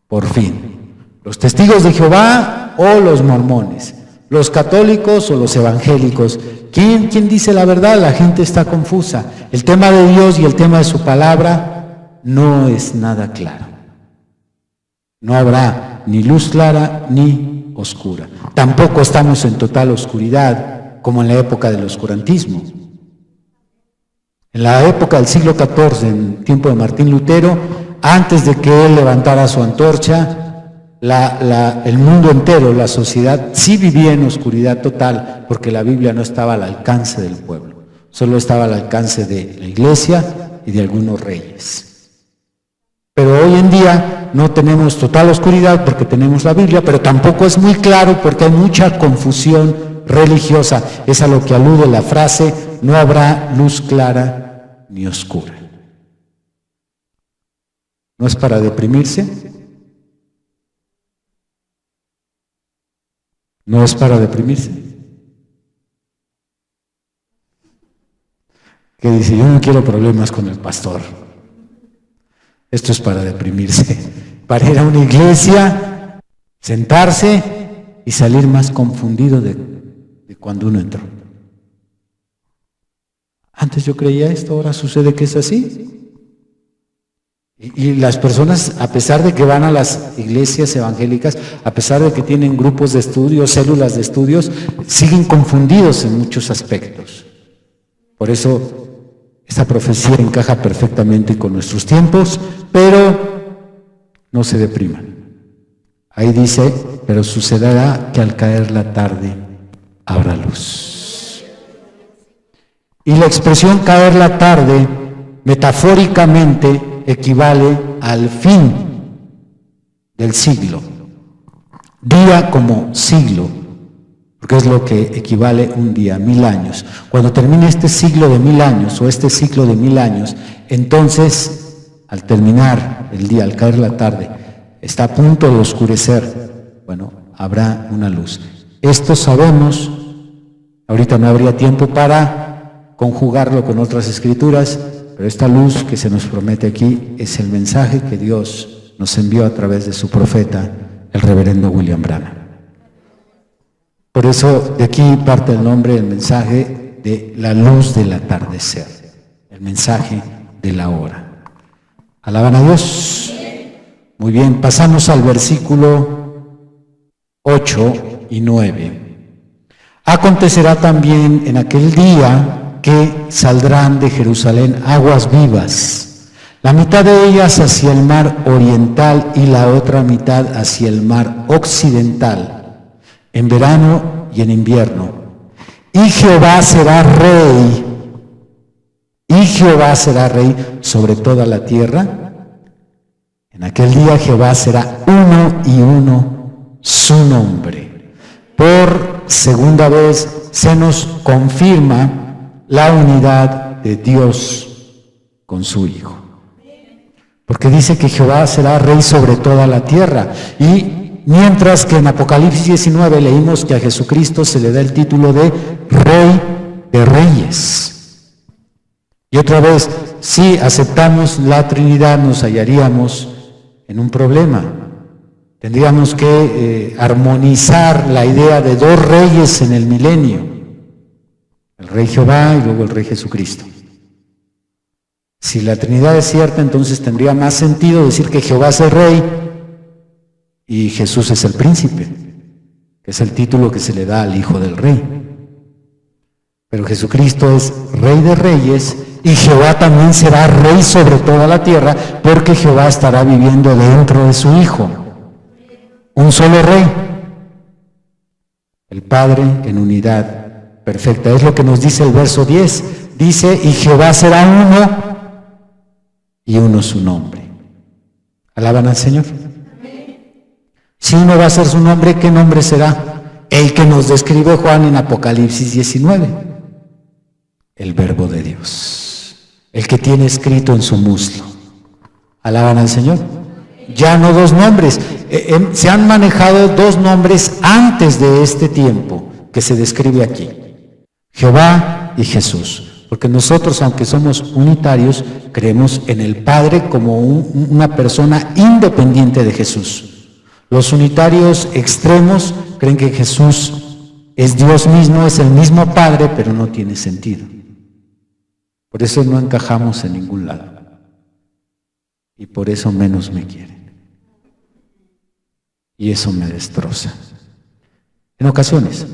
S1: Por fin, ¿los testigos de Jehová o los mormones? ¿Los católicos o los evangélicos? ¿Quién dice la verdad? La gente está confusa. El tema de Dios y el tema de su palabra no es nada claro. No habrá ni luz clara ni oscura. Tampoco estamos en total oscuridad como en la época del oscurantismo. En la época del siglo XIV, en tiempo de Martín Lutero, antes de que él levantara su antorcha, el mundo entero, la sociedad, sí vivía en oscuridad total, porque la Biblia no estaba al alcance del pueblo, solo estaba al alcance de la iglesia y de algunos reyes. Pero hoy en día no tenemos total oscuridad porque tenemos la Biblia, pero tampoco es muy claro porque hay mucha confusión religiosa. Es a lo que alude la frase, no habrá luz clara ni oscura. ¿No es para deprimirse? No es para deprimirse. Que dice, yo no quiero problemas con el pastor. Esto es para deprimirse, para ir a una iglesia, sentarse y salir más confundido de cuando uno entró. Antes yo creía esto, ahora sucede que es así. Y las personas, a pesar de que van a las iglesias evangélicas, a pesar de que tienen grupos de estudios, células de estudios, siguen confundidos en muchos aspectos. Por eso, esta profecía encaja perfectamente con nuestros tiempos, pero no se depriman. Ahí dice, pero sucederá que al caer la tarde habrá luz. Y la expresión caer la tarde, metafóricamente, equivale al fin del siglo. Día como siglo, porque es lo que equivale un día, 1000 años. Cuando termine este siglo de 1000 años o este ciclo de 1000 años, entonces, al terminar el día, al caer la tarde, está a punto de oscurecer, bueno, habrá una luz. Esto sabemos, ahorita no habría tiempo para conjugarlo con otras escrituras, pero esta luz que se nos promete aquí es el mensaje que Dios nos envió a través de su profeta, el reverendo William Branham. Por eso de aquí parte el nombre, el mensaje de la luz del atardecer, el mensaje de la hora. ¿Alaban a Dios? Muy bien, pasamos al versículo 8 y 9. Acontecerá también en aquel día que saldrán de Jerusalén aguas vivas, la mitad de ellas hacia el mar oriental y la otra mitad hacia el mar occidental, en verano y en invierno. Y Jehová será rey sobre toda la tierra. En aquel día Jehová será uno y uno su nombre. Por segunda vez se nos confirma la unidad de Dios con su Hijo. Porque dice que Jehová será rey sobre toda la tierra. Y mientras que en Apocalipsis 19 leímos que a Jesucristo se le da el título de Rey de Reyes. Y otra vez, si aceptamos la Trinidad, nos hallaríamos en un problema. Tendríamos que armonizar la idea de dos reyes en el milenio. El Rey Jehová y luego el Rey Jesucristo. Si la Trinidad es cierta, entonces tendría más sentido decir que Jehová es el Rey y Jesús es el Príncipe, que es el título que se le da al Hijo del Rey. Pero Jesucristo es Rey de Reyes y Jehová también será Rey sobre toda la tierra, porque Jehová estará viviendo dentro de su Hijo. Un solo Rey. El Padre en unidad perfecta. Es lo que nos dice el verso 10. Dice, y Jehová será uno y uno su nombre. ¿Alaban al Señor? Si uno va a ser su nombre, ¿qué nombre será? El que nos describe Juan en Apocalipsis 19. El Verbo de Dios. El que tiene escrito en su muslo. ¿Alaban al Señor? Ya no dos nombres. Se han manejado dos nombres antes de este tiempo que se describe aquí. Jehová y Jesús. Porque nosotros, aunque somos unitarios, creemos en el Padre como una persona independiente de Jesús. Los unitarios extremos creen que Jesús es Dios mismo, es el mismo Padre, pero no tiene sentido. Por eso no encajamos en ningún lado. Y por eso menos me quieren. Y eso me destroza. En ocasiones.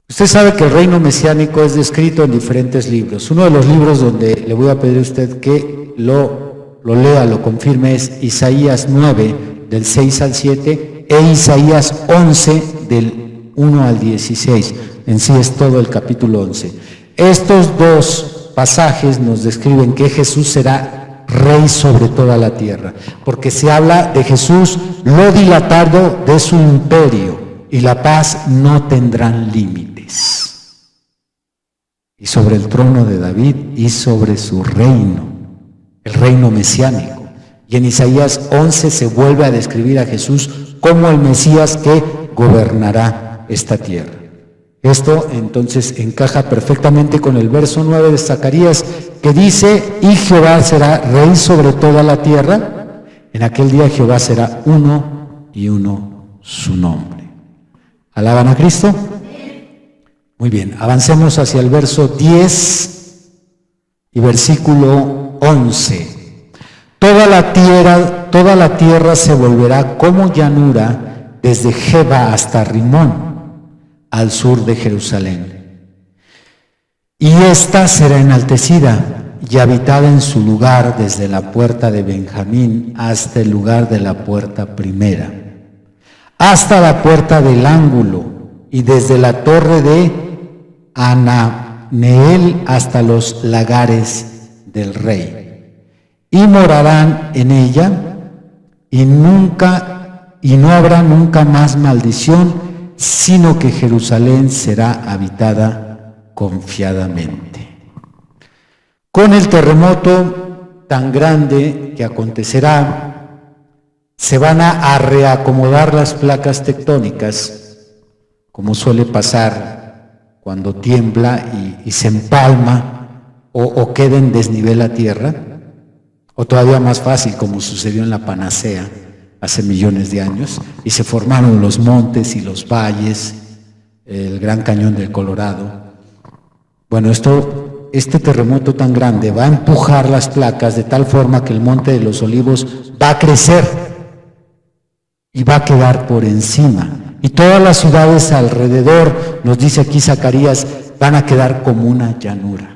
S1: Usted sabe que el reino mesiánico es descrito en diferentes libros. Uno de los libros donde le voy a pedir a usted que lo lea, lo confirme, es Isaías 9, del 6 al 7, e Isaías 11, del 1 al 16. En sí es todo el capítulo 11. Estos dos pasajes nos describen que Jesús será rey sobre toda la tierra, porque se habla de Jesús, lo dilatado de su imperio, y la paz no tendrán límites. Y sobre el trono de David y sobre su reino, el reino mesiánico. Y en Isaías 11 se vuelve a describir a Jesús como el Mesías que gobernará esta tierra. Esto entonces encaja perfectamente con el verso 9 de Zacarías, que dice, y Jehová será rey sobre toda la tierra. En aquel día Jehová será uno y uno su nombre. ¿Alaban a Cristo? Muy bien, avancemos hacia el verso 10 y versículo 11. Toda la tierra se volverá como llanura desde Geba hasta Rimón, al sur de Jerusalén. Y ésta será enaltecida y habitada en su lugar desde la puerta de Benjamín hasta el lugar de la puerta primera, hasta la puerta del ángulo, y desde la torre de Ananeel hasta los lagares del rey. Y morarán en ella, y no habrá nunca más maldición, sino que Jerusalén será habitada confiadamente. Con el terremoto tan grande que acontecerá, se van a reacomodar las placas tectónicas, como suele pasar cuando tiembla y se empalma o queda en desnivel la tierra, o todavía más fácil, como sucedió en la Panacea hace millones de años, y se formaron los montes y los valles, el Gran Cañón del Colorado. Bueno, este terremoto tan grande va a empujar las placas de tal forma que el Monte de los Olivos va a crecer y va a quedar por encima. Y todas las ciudades alrededor, nos dice aquí Zacarías, van a quedar como una llanura.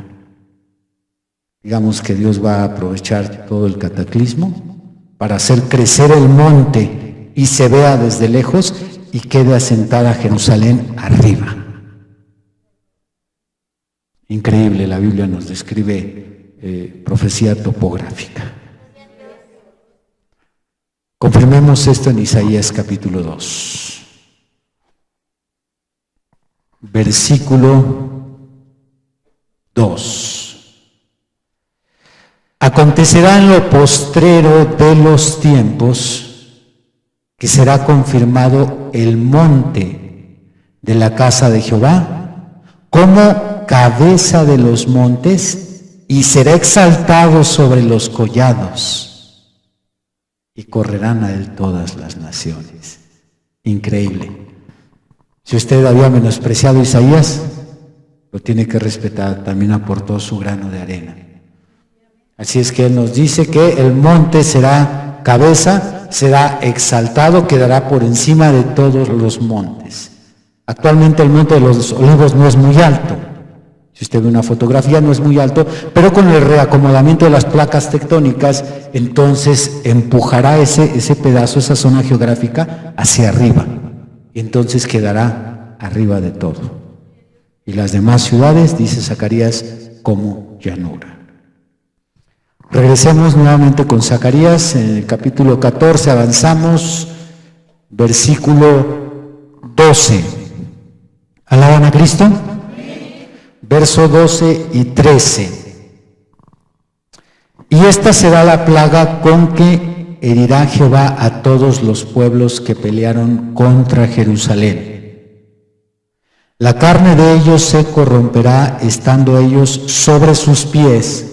S1: Digamos que Dios va a aprovechar todo el cataclismo para hacer crecer el monte y se vea desde lejos y quede asentada Jerusalén arriba. Increíble, la Biblia nos describe profecía topográfica. Confirmemos esto en Isaías capítulo 2, versículo 2. Acontecerá en lo postrero de los tiempos que será confirmado el monte de la casa de Jehová como cabeza de los montes y será exaltado sobre los collados y correrán a él todas las naciones. Increíble. Si usted había menospreciado a Isaías, lo tiene que respetar, también aportó su grano de arena. Así es que él nos dice que el monte será cabeza, será exaltado, quedará por encima de todos los montes. Actualmente el monte de los Olivos no es muy alto. Si usted ve una fotografía no es muy alto, pero con el reacomodamiento de las placas tectónicas, entonces empujará ese pedazo, esa zona geográfica hacia arriba. Y entonces quedará arriba de todo. Y las demás ciudades, dice Zacarías, como llanura. Regresemos nuevamente con Zacarías, en el capítulo 14, avanzamos, versículo 12. ¿Alaban a Cristo? Verso 12 y 13. Y esta será la plaga con que herirá Jehová a todos los pueblos que pelearon contra Jerusalén. La carne de ellos se corromperá estando ellos sobre sus pies,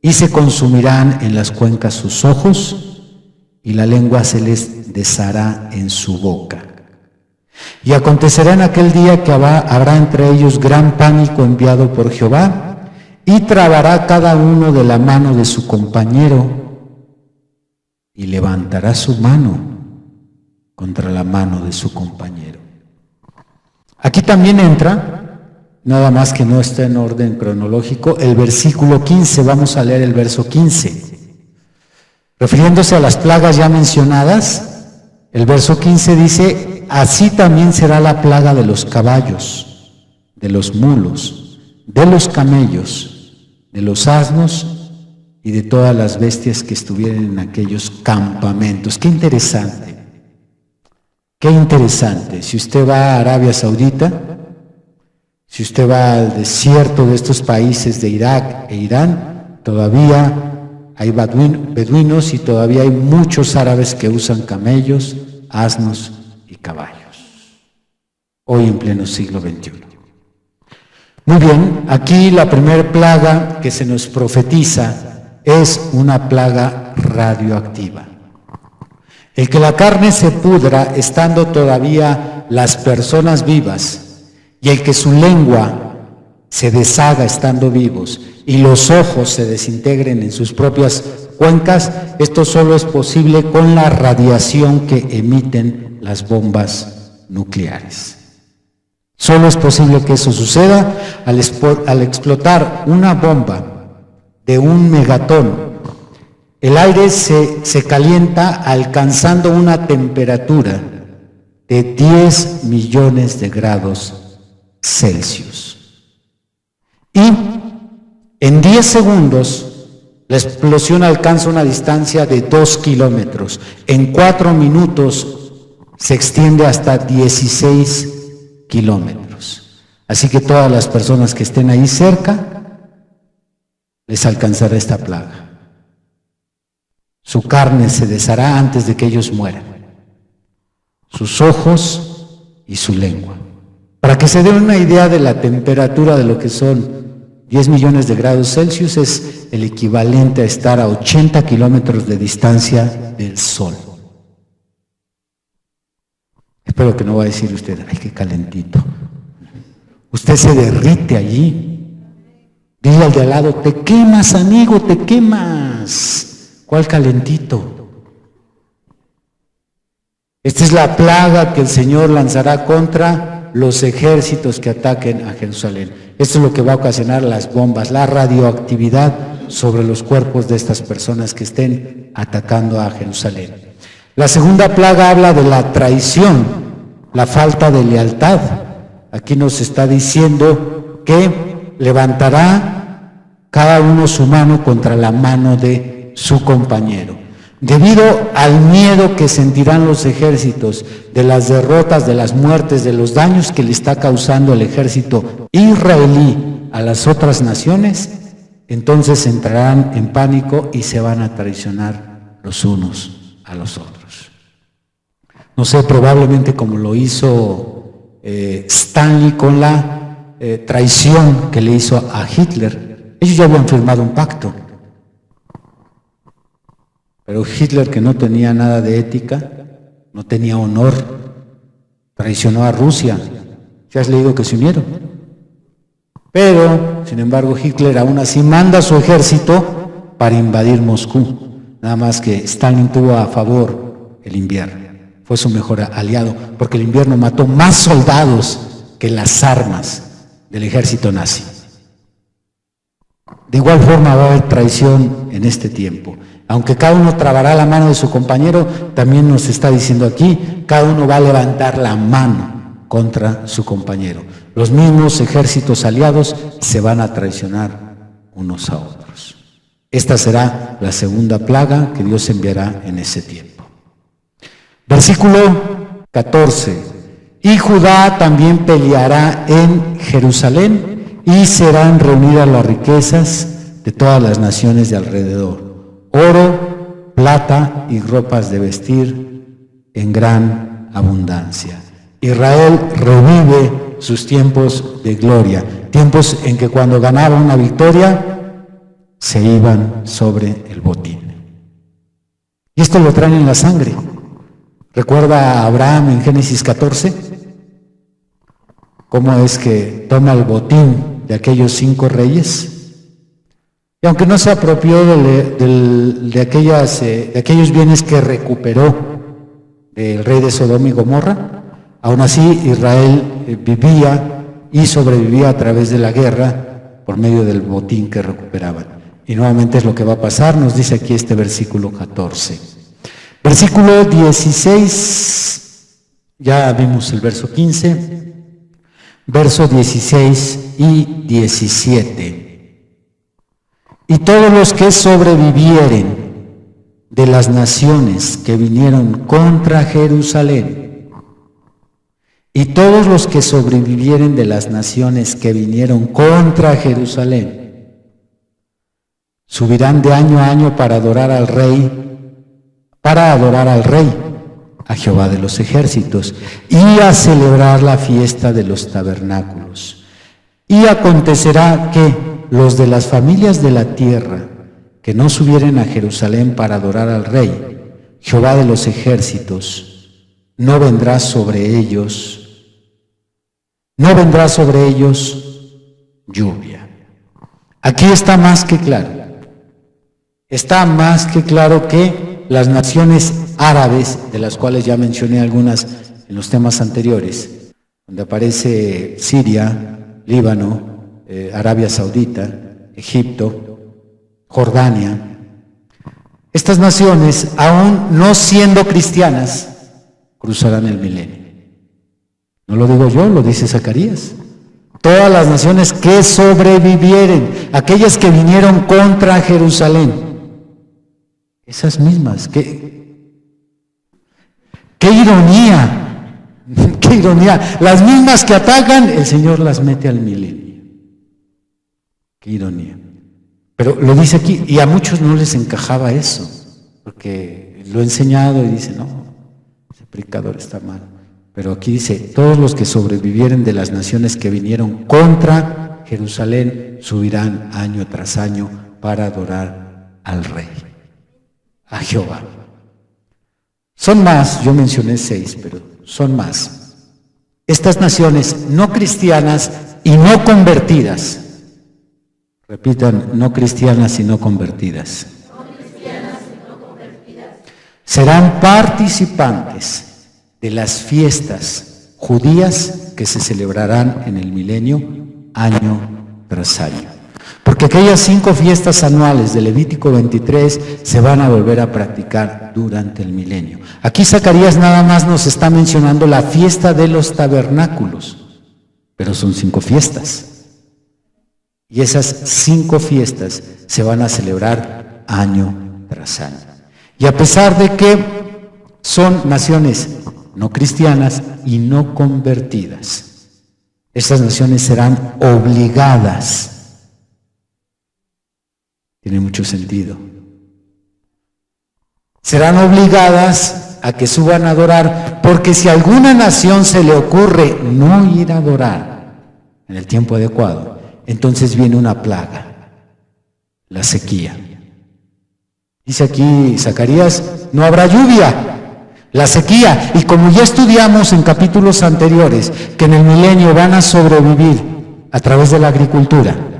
S1: y se consumirán en las cuencas sus ojos, y la lengua se les deshará en su boca. Y acontecerá en aquel día que habrá entre ellos gran pánico enviado por Jehová, y trabará cada uno de la mano de su compañero, y levantará su mano contra la mano de su compañero. Aquí también entra, nada más que no está en orden cronológico, el versículo 15, vamos a leer el verso 15. Refiriéndose a las plagas ya mencionadas, el verso 15 dice: así también será la plaga de los caballos, de los mulos, de los camellos, de los asnos y de todas las bestias que estuvieran en aquellos campamentos. Qué interesante, qué interesante. Si usted va a Arabia Saudita, si usted va al desierto de estos países de Irak e Irán, todavía hay beduinos y todavía hay muchos árabes que usan camellos, asnos y caballos. Hoy en pleno siglo XXI. Muy bien, aquí la primera plaga que se nos profetiza es una plaga radioactiva. El que la carne se pudra estando todavía las personas vivas, y el que su lengua se deshaga estando vivos y los ojos se desintegren en sus propias cuencas, esto solo es posible con la radiación que emiten las bombas nucleares. Solo es posible que eso suceda al explotar una bomba de 1 megatón. El aire se calienta alcanzando una temperatura de 10 millones de grados Celsius. Y en 10 segundos la explosión alcanza una distancia de 2 kilómetros. En 4 minutos se extiende hasta 16 kilómetros. Así que todas las personas que estén ahí cerca les alcanzará esta plaga. Su carne se deshará antes de que ellos mueran, sus ojos y su lengua. Para que se den una idea de la temperatura de lo que son 10 millones de grados Celsius, es el equivalente a estar a 80 kilómetros de distancia del Sol. Espero que no va a decir usted: ay, qué calentito. Usted se derrite allí. Dile al de al lado: te quemas, amigo, te quemas. ¿Cuál calentito? Esta es la plaga que el Señor lanzará contra los ejércitos que ataquen a Jerusalén. Esto es lo que va a ocasionar las bombas, la radioactividad sobre los cuerpos de estas personas que estén atacando a Jerusalén. La segunda plaga habla de la traición, la falta de lealtad. Aquí nos está diciendo que levantará cada uno su mano contra la mano de su compañero. Debido al miedo que sentirán los ejércitos de las derrotas, de las muertes, de los daños que le está causando el ejército israelí a las otras naciones, entonces entrarán en pánico y se van a traicionar los unos a los otros. No sé, probablemente como lo hizo Stanley con la traición que le hizo a Hitler. Ellos ya habían firmado un pacto. Pero Hitler, que no tenía nada de ética, no tenía honor, traicionó a Rusia. ¿Ya has leído que se unieron? Pero, sin embargo, Hitler aún así manda a su ejército para invadir Moscú. Nada más que Stalin tuvo a favor el invierno. Fue su mejor aliado, porque el invierno mató más soldados que las armas del ejército nazi. De igual forma va a haber traición en este tiempo. Aunque cada uno trabará la mano de su compañero, también nos está diciendo aquí, cada uno va a levantar la mano contra su compañero. Los mismos ejércitos aliados se van a traicionar unos a otros. Esta será la segunda plaga que Dios enviará en ese tiempo. Versículo 14. Y Judá también peleará en Jerusalén y serán reunidas las riquezas de todas las naciones de alrededor. Oro, plata y ropas de vestir en gran abundancia. Israel revive sus tiempos de gloria, tiempos en que cuando ganaba una victoria se iban sobre el botín. Y esto lo traen en la sangre. ¿Recuerda a Abraham en Génesis 14? ¿Cómo es que toma el botín de aquellos 5 reyes? Y aunque no se apropió de aquellos bienes que recuperó del rey de Sodoma y Gomorra, aún así Israel vivía y sobrevivía a través de la guerra por medio del botín que recuperaban. Y nuevamente es lo que va a pasar, nos dice aquí este versículo 14. Versículo 16, ya vimos el verso 15, verso 16 y 17. Y todos los que sobrevivieren de las naciones que vinieron contra Jerusalén, y todos los que sobrevivieren de las naciones que vinieron contra Jerusalén, subirán de año a año para adorar al Rey, a Jehová de los ejércitos, y a celebrar la fiesta de los tabernáculos. Y acontecerá que los de las familias de la tierra que no subieren a Jerusalén para adorar al Rey, Jehová de los ejércitos, no vendrá sobre ellos lluvia. Aquí está más que claro. Está más que claro que las naciones árabes, de las cuales ya mencioné algunas en los temas anteriores, donde aparece Siria, Líbano, Arabia Saudita, Egipto, Jordania. Estas naciones, aún no siendo cristianas, cruzarán el milenio. No lo digo yo, lo dice Zacarías. Todas las naciones que sobrevivieren, aquellas que vinieron contra Jerusalén, esas mismas, qué ironía, qué ironía, las mismas que atacan, el Señor las mete al milenio. Qué ironía. Pero lo dice aquí, y a muchos no les encajaba eso, porque lo he enseñado y dice, no, ese predicador está mal. Pero aquí dice, todos los que sobrevivieren de las naciones que vinieron contra Jerusalén subirán año tras año para adorar al Rey, a Jehová. Son más, yo mencioné 6, pero son más. Estas naciones no cristianas y no convertidas, repitan, no cristianas y no convertidas, serán participantes de las fiestas judías que se celebrarán en el milenio año tras año. porque aquellas 5 fiestas anuales de Levítico 23 se van a volver a practicar durante el milenio. Aquí Zacarías nada más nos está mencionando la fiesta de los tabernáculos, pero son 5 fiestas. Y esas 5 fiestas se van a celebrar año tras año. Y a pesar de que son naciones no cristianas y no convertidas, estas naciones serán obligadas. Tiene mucho sentido. Serán obligadas a que suban a adorar, porque si a alguna nación se le ocurre no ir a adorar en el tiempo adecuado, entonces viene una plaga, la sequía. Dice aquí Zacarías, no habrá lluvia, la sequía. Y como ya estudiamos en capítulos anteriores, que en el milenio van a sobrevivir a través de la agricultura,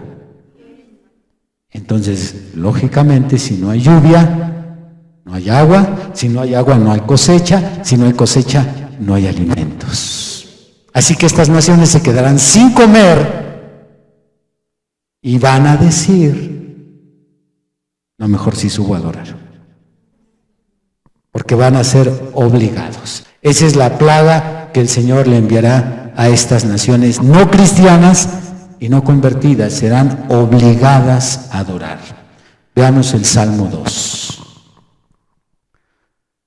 S1: entonces, lógicamente, si no hay lluvia, no hay agua, si no hay agua, no hay cosecha, si no hay cosecha, no hay alimentos. Así que estas naciones se quedarán sin comer y van a decir, no, mejor si subo a adorar, porque van a ser obligados. Esa es la plaga que el Señor le enviará a estas naciones no cristianas y no convertidas, serán obligadas a adorar. Veamos el Salmo 2.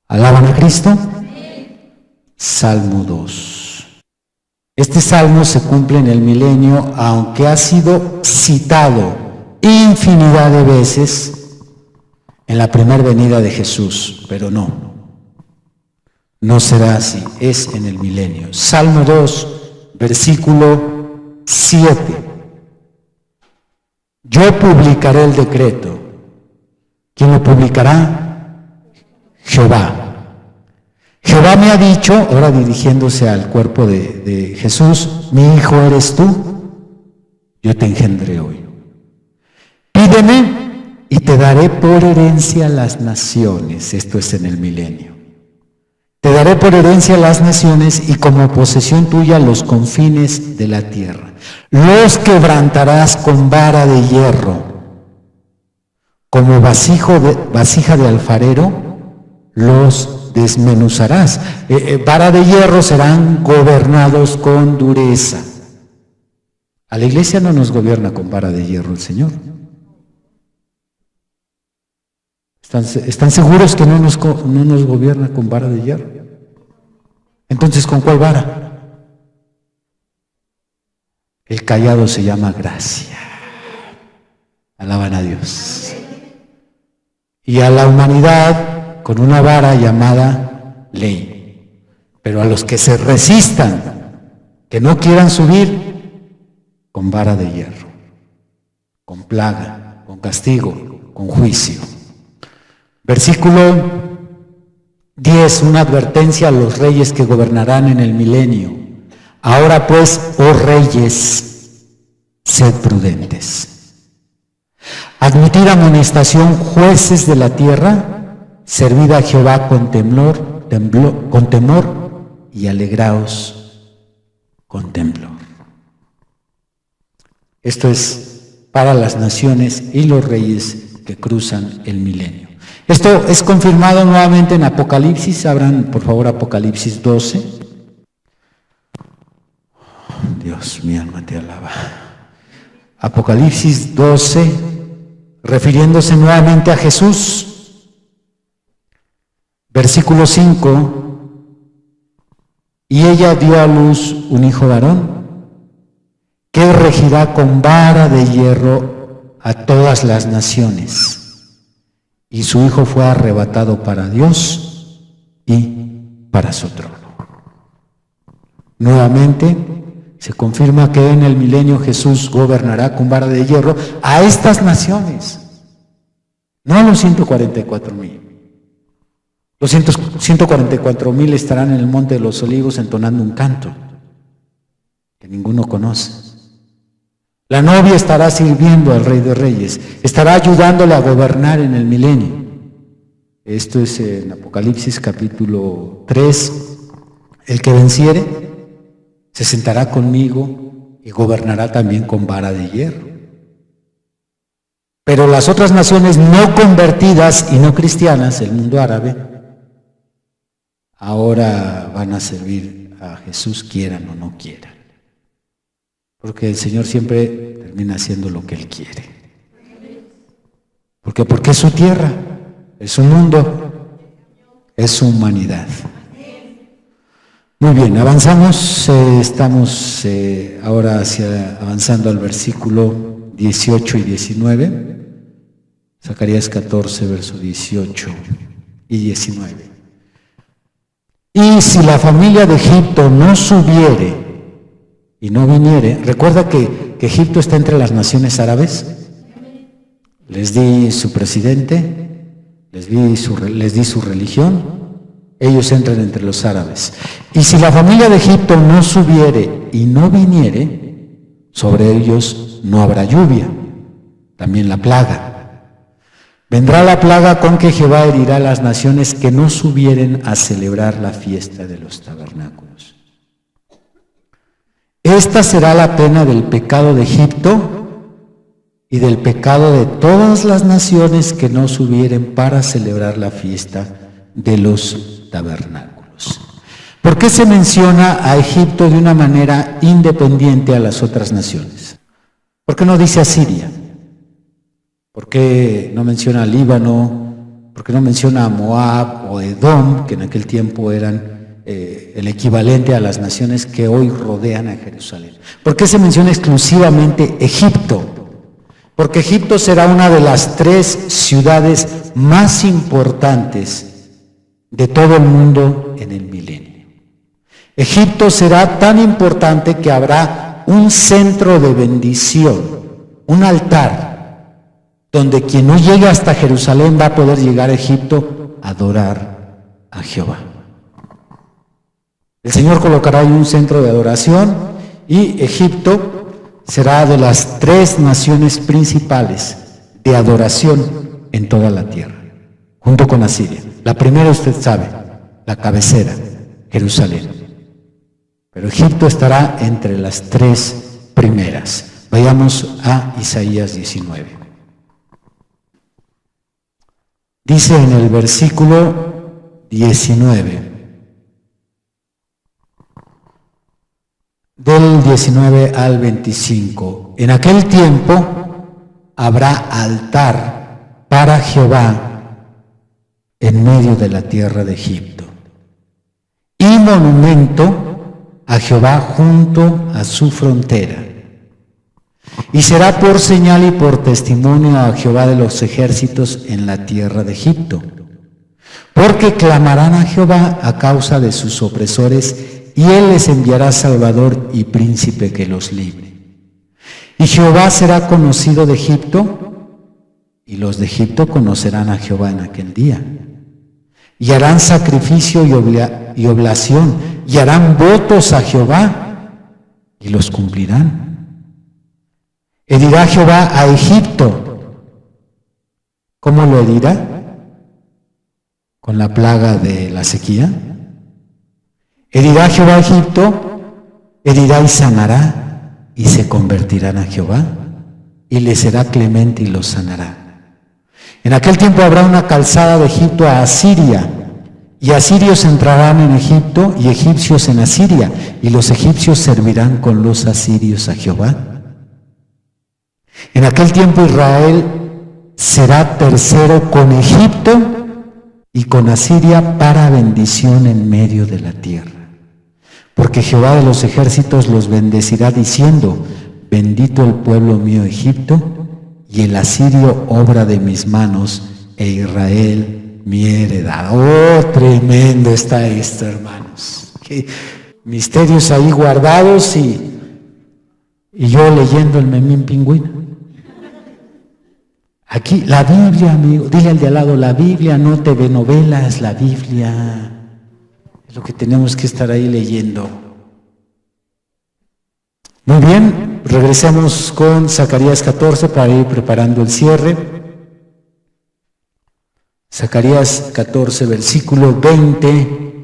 S1: ¿Alaban a Cristo? Salmo 2. Este salmo se cumple en el milenio, aunque ha sido citado infinidad de veces en la primera venida de Jesús, pero no será así, es en el milenio. Salmo 2, versículo 7. Yo publicaré el decreto. ¿Quién lo publicará? Jehová. Jehová me ha dicho, ahora dirigiéndose al cuerpo de Jesús, mi hijo eres tú, yo te engendré hoy. Pídeme y te daré por herencia las naciones. Esto es en el milenio. Te daré por herencia las naciones y como posesión tuya los confines de la tierra. Los quebrantarás con vara de hierro, como vasija de alfarero, los desmenuzarás. Vara de hierro, serán gobernados con dureza. A la iglesia no nos gobierna con vara de hierro el Señor. ¿Están seguros que no nos gobierna con vara de hierro? Entonces, ¿con cuál vara? El callado se llama gracia. Alaban a Dios. Y a la humanidad con una vara llamada ley. Pero a los que se resistan, que no quieran subir, con vara de hierro, con plaga, con castigo, con juicio. Versículo 10, una advertencia a los reyes que gobernarán en el milenio. Ahora pues, oh reyes, sed prudentes. Admitid amonestación, jueces de la tierra, servid a Jehová con temor y alegraos con temblor. Esto es para las naciones y los reyes que cruzan el milenio. Esto es confirmado nuevamente en Apocalipsis. Abran por favor Apocalipsis 12. Dios, mi alma te alaba. Apocalipsis 12, refiriéndose nuevamente a Jesús. Versículo 5. Y ella dio a luz un hijo varón, que regirá con vara de hierro a todas las naciones. Y su hijo fue arrebatado para Dios y para su trono. Nuevamente se confirma que en el milenio Jesús gobernará con vara de hierro a estas naciones, no a los 144,000. Los 144,000 estarán en el monte de los olivos entonando un canto que ninguno conoce. La novia estará sirviendo al Rey de Reyes, estará ayudándole a gobernar en el milenio. Esto es en Apocalipsis capítulo 3. El que venciere se sentará conmigo y gobernará también con vara de hierro. Pero las otras naciones no convertidas y no cristianas, el mundo árabe, ahora van a servir a Jesús, quieran o no quieran. Porque el Señor siempre termina haciendo lo que Él quiere. ¿Por qué? Porque es su tierra, es su mundo, es su humanidad. Muy bien, avanzamos, estamos ahora avanzando al versículo 18 y 19. Zacarías 14, verso 18 y 19. Y si la familia de Egipto no subiere y no viniere, recuerda que Egipto está entre las naciones árabes. Les di su presidente, les di su religión, ellos entran entre los árabes. Y si la familia de Egipto no subiere y no viniere, sobre ellos no habrá lluvia, también la plaga. Vendrá la plaga con que Jehová herirá a las naciones que no subieren a celebrar la fiesta de los tabernáculos. Esta será la pena del pecado de Egipto y del pecado de todas las naciones que no subieren para celebrar la fiesta de los tabernáculos. ¿Por qué se menciona a Egipto de una manera independiente a las otras naciones? ¿Por qué no dice a Siria? ¿Por qué no menciona a Líbano? ¿Por qué no menciona a Moab o Edom, que en aquel tiempo eran el equivalente a las naciones que hoy rodean a Jerusalén? ¿Por qué se menciona exclusivamente Egipto? Porque Egipto será una de las 3 ciudades más importantes de todo el mundo en el milenio. Egipto será tan importante que habrá un centro de bendición, un altar, donde quien no llegue hasta Jerusalén va a poder llegar a Egipto a adorar a Jehová. El Señor colocará ahí un centro de adoración y Egipto será de las 3 naciones principales de adoración en toda la tierra, junto con Asiria. La primera usted sabe, la cabecera, Jerusalén. Pero Egipto estará entre las 3 primeras. Vayamos a Isaías 19. Dice en el versículo 19, del 19 al 25, en aquel tiempo habrá altar para Jehová en medio de la tierra de Egipto, y monumento a Jehová junto a su frontera. Y será por señal y por testimonio a Jehová de los ejércitos en la tierra de Egipto, porque clamarán a Jehová a causa de sus opresores, y él les enviará salvador y príncipe que los libre. Y Jehová será conocido de Egipto, y los de Egipto conocerán a Jehová en aquel día. Y harán sacrificio y oblación, y harán votos a Jehová, y los cumplirán. Herirá Jehová a Egipto. ¿Cómo lo herirá? ¿Con la plaga de la sequía? Herirá Jehová a Egipto, herirá y sanará, y se convertirán a Jehová, y les será clemente y los sanará. En aquel tiempo habrá una calzada de Egipto a Asiria, y asirios entrarán en Egipto, y egipcios en Asiria, y los egipcios servirán con los asirios a Jehová. En aquel tiempo Israel será tercero con Egipto y con Asiria para bendición en medio de la tierra. Porque Jehová de los ejércitos los bendecirá diciendo, bendito el pueblo mío Egipto, y el asirio obra de mis manos, e Israel mi heredad. ¡Oh, tremendo está esto, hermanos! Qué misterios ahí guardados y yo leyendo el Memín Pingüino. Aquí, la Biblia, amigo, dile al de al lado, la Biblia no te ve novelas, la Biblia es lo que tenemos que estar ahí leyendo. Muy bien, regresamos con Zacarías 14 para ir preparando el cierre. Zacarías 14, versículo 20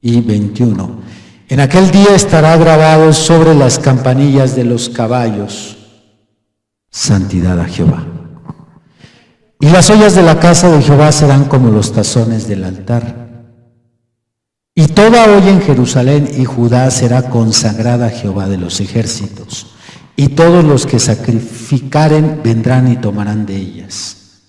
S1: y 21. En aquel día estará grabado sobre las campanillas de los caballos, santidad a Jehová. Y las ollas de la casa de Jehová serán como los tazones del altar. Y toda olla en Jerusalén y Judá será consagrada a Jehová de los ejércitos. Y todos los que sacrificaren vendrán y tomarán de ellas.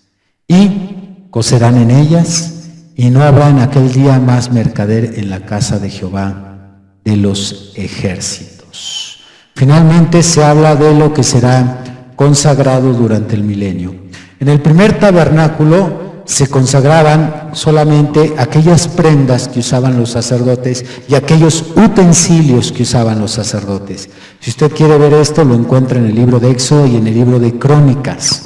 S1: Y cocerán en ellas, y no habrá en aquel día más mercader en la casa de Jehová de los ejércitos. Finalmente se habla de lo que será consagrado durante el milenio. En el primer tabernáculo se consagraban solamente aquellas prendas que usaban los sacerdotes y aquellos utensilios que usaban los sacerdotes. Si usted quiere ver esto, lo encuentra en el libro de Éxodo y en el libro de Crónicas.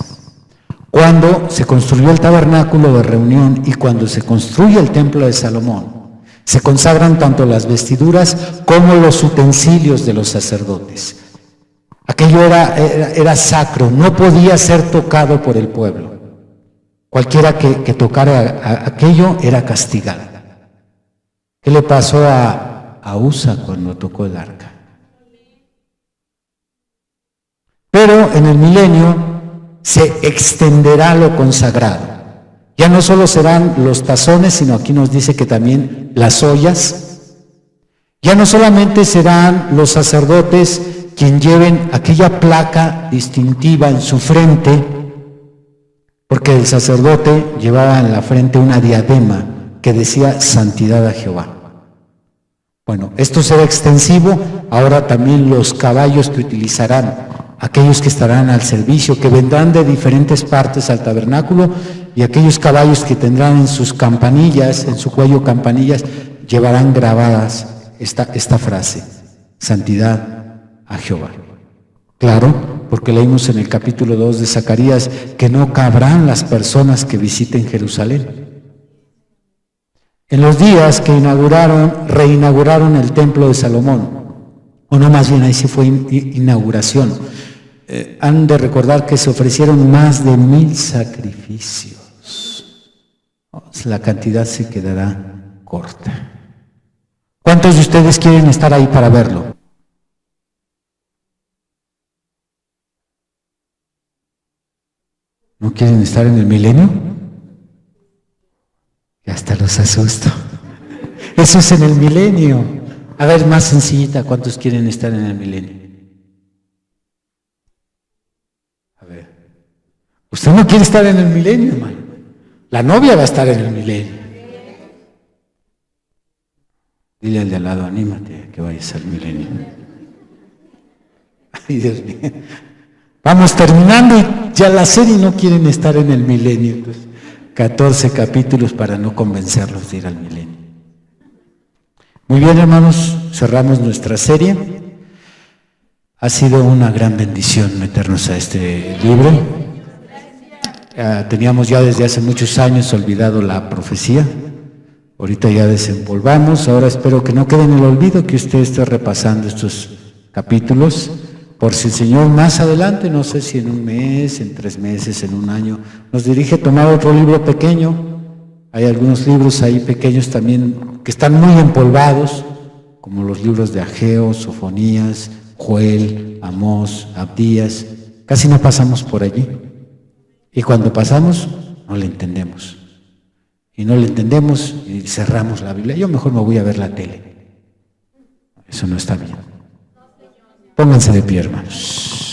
S1: Cuando se construyó el tabernáculo de reunión y cuando se construye el templo de Salomón, se consagran tanto las vestiduras como los utensilios de los sacerdotes. Aquello era sacro, no podía ser tocado por el pueblo. Cualquiera que tocara aquello era castigado. ¿Qué le pasó a Usa cuando tocó el arca? Pero en el milenio se extenderá lo consagrado. Ya no solo serán los tazones, sino aquí nos dice que también las ollas. Ya no solamente serán los sacerdotes quien lleven aquella placa distintiva en su frente, porque el sacerdote llevaba en la frente una diadema que decía santidad a Jehová. Bueno, esto será extensivo, ahora también los caballos que utilizarán, aquellos que estarán al servicio, que vendrán de diferentes partes al tabernáculo, y aquellos caballos que tendrán en sus campanillas, en su cuello campanillas, llevarán grabadas esta frase, santidad a Jehová. Claro, porque leímos en el capítulo 2 de Zacarías que no cabrán las personas que visiten Jerusalén. En los días que reinauguraron el templo de Salomón, o no, más bien ahí sí fue inauguración, han de recordar que se ofrecieron más de 1000 sacrificios. La cantidad se quedará corta. ¿Cuántos de ustedes quieren estar ahí para verlo? ¿No quieren estar en el milenio? Y hasta los asusto. Eso es en el milenio. A ver, más sencillita, ¿cuántos quieren estar en el milenio? A ver. Usted no quiere estar en el milenio, hermano. La novia va a estar en el milenio. Dile al de al lado, anímate que vayas al milenio. Ay, Dios mío. Vamos terminando y ya la serie no quieren estar en el milenio. Entonces, 14 capítulos para no convencerlos de ir al milenio. Muy bien, hermanos, cerramos nuestra serie. Ha sido una gran bendición meternos a este libro. Teníamos ya desde hace muchos años olvidado la profecía. Ahorita ya desempolvamos. Ahora espero que no quede en el olvido, que usted esté repasando estos capítulos. Por si el Señor más adelante, no sé si en un mes, en 3 meses, en un año, nos dirige a tomar otro libro pequeño. Hay algunos libros ahí pequeños también que están muy empolvados, como los libros de Ageo, Sofonías, Joel, Amós, Abdías. Casi no pasamos por allí. Y cuando pasamos, no le entendemos. Y no le entendemos y cerramos la Biblia. Yo mejor me voy a ver la tele. Eso no está bien. Pónganse de pie, hermanos.